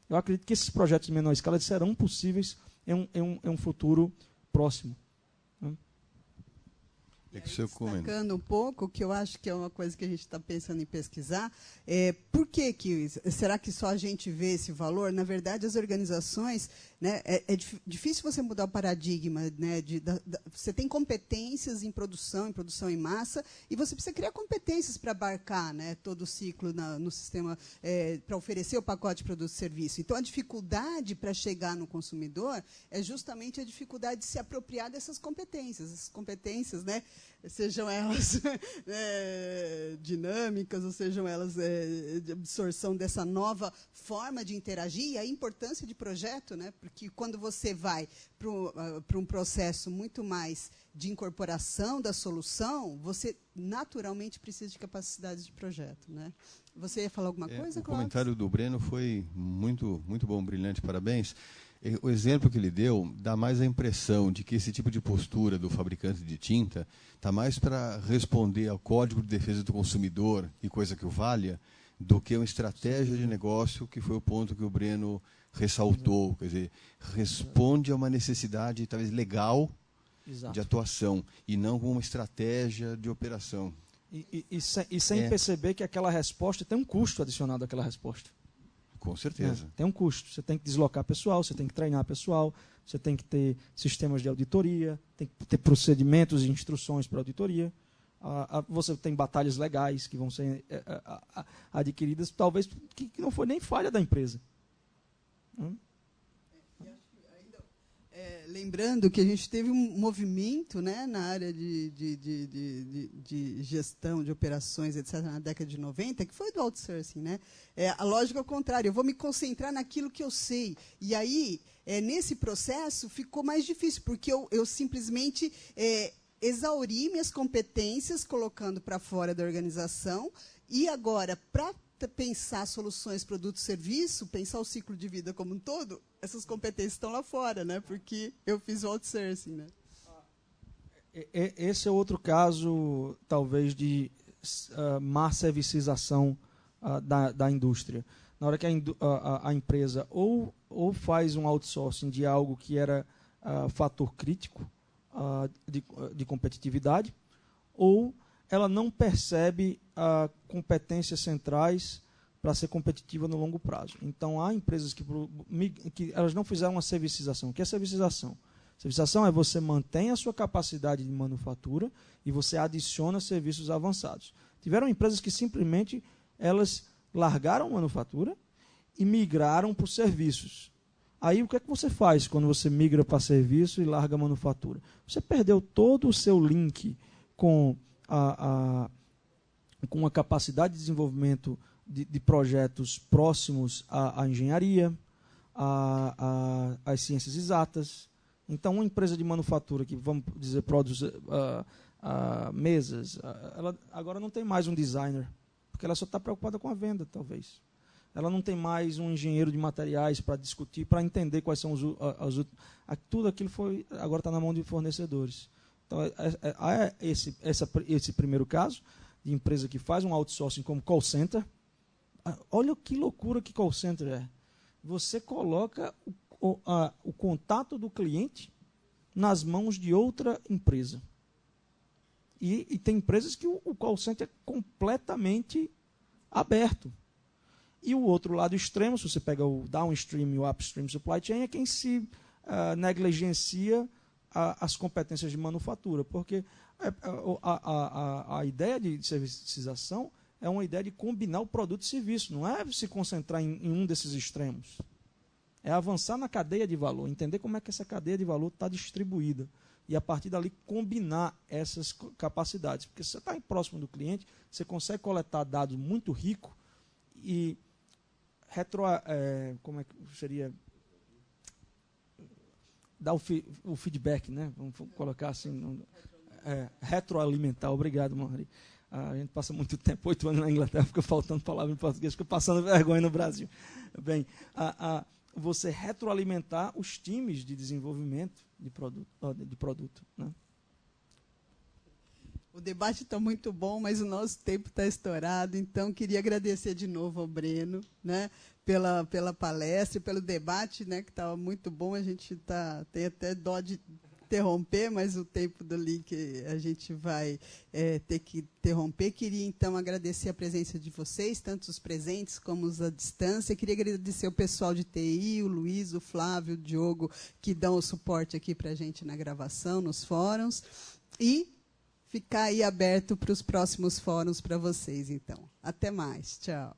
Eu acredito que esses projetos de menor escala serão possíveis em um futuro próximo. Destacando um pouco, que eu acho que é uma coisa que a gente está pensando em pesquisar, por que será que só a gente vê esse valor? Na verdade, as organizações, né, é difícil você mudar o paradigma, né, você tem competências em produção em massa, e você precisa criar competências para abarcar, né, todo o ciclo no sistema, para oferecer o pacote de produto e serviço. Então, a dificuldade para chegar no consumidor é justamente a dificuldade de se apropriar dessas competências. Essas competências, né, sejam elas dinâmicas, ou sejam elas de absorção dessa nova forma de interagir, e a importância de projeto, né? Porque quando você vai para um processo muito mais de incorporação da solução, você naturalmente precisa de capacidades de projeto, né? Você ia falar alguma coisa, Cláudio? O comentário do Breno foi muito, muito bom, brilhante, parabéns. O exemplo que ele deu dá mais a impressão de que esse tipo de postura do fabricante de tinta está mais para responder ao Código de Defesa do Consumidor e coisa que o valha, do que uma estratégia de negócio, que foi o ponto que o Breno ressaltou. Quer dizer, responde a uma necessidade, talvez, legal, Exato, de atuação, e não como uma estratégia de operação. E sem perceber que aquela resposta tem um custo adicionado àquela resposta. Com certeza. Tem um custo. Você tem que deslocar pessoal, você tem que treinar pessoal, você tem que ter sistemas de auditoria, tem que ter procedimentos e instruções para auditoria. Você tem batalhas legais que vão ser adquiridas, talvez que não foi nem falha da empresa. Lembrando que a gente teve um movimento, né, na área de gestão de operações, etc., na década de 90, que foi do outsourcing, né? A lógica é o contrário, eu vou me concentrar naquilo que eu sei. E aí, nesse processo, ficou mais difícil, porque eu simplesmente exauri minhas competências, colocando para fora da organização, e agora, para pensar soluções, produto, serviço, pensar o ciclo de vida como um todo, essas competências estão lá fora, né? Porque eu fiz o outsourcing, né? Esse é outro caso, talvez, de má servicização da indústria. Na hora que a empresa ou faz um outsourcing de algo que era fator crítico de competitividade, ou ela não percebe competências centrais para ser competitiva no longo prazo. Então, há empresas que elas não fizeram uma servicização. O que é servicização? Servicização é você mantém a sua capacidade de manufatura e você adiciona serviços avançados. Tiveram empresas que simplesmente elas largaram a manufatura e migraram para os serviços. Aí o que é que você faz quando você migra para serviço e larga a manufatura? Você perdeu todo o seu link com com a capacidade de desenvolvimento de projetos próximos à engenharia, às ciências exatas. Então, uma empresa de manufatura que, vamos dizer, produz mesas, ela agora não tem mais um designer, porque ela só está preocupada com a venda, talvez. Ela não tem mais um engenheiro de materiais para discutir, para entender quais são tudo aquilo agora está na mão de fornecedores. Então, esse primeiro caso de empresa que faz um outsourcing como call center. Olha que loucura que call center é. Você coloca o contato do cliente nas mãos de outra empresa. E tem empresas que o call center é completamente aberto. E o outro lado extremo, se você pega o downstream e o upstream supply chain, é quem se negligencia as competências de manufatura. Porque a ideia de servicização é uma ideia de combinar o produto e serviço, não é se concentrar em um desses extremos. É avançar na cadeia de valor, entender como é que essa cadeia de valor está distribuída e, a partir dali, combinar essas capacidades. Porque se você está próximo do cliente, você consegue coletar dados muito ricos e como é que seria? Dar o feedback, né? Vamos colocar assim, retroalimentar. Obrigado, Mauri. A gente passa muito tempo, 8 anos na Inglaterra, fica faltando palavra em português, fica passando vergonha no Brasil. Bem, você retroalimentar os times de desenvolvimento de produto, né? O debate está muito bom, mas o nosso tempo está estourado, então queria agradecer de novo ao Breno, né, pela palestra, pelo debate, né, que estava muito bom. A gente tem até dó de interromper, mas o tempo do link a gente vai ter que interromper. Queria, então, agradecer a presença de vocês, tanto os presentes como os à distância. Queria agradecer o pessoal de TI, o Luiz, o Flávio, o Diogo, que dão o suporte aqui para a gente na gravação, nos fóruns. E ficar aí aberto para os próximos fóruns para vocês, então. Até mais. Tchau.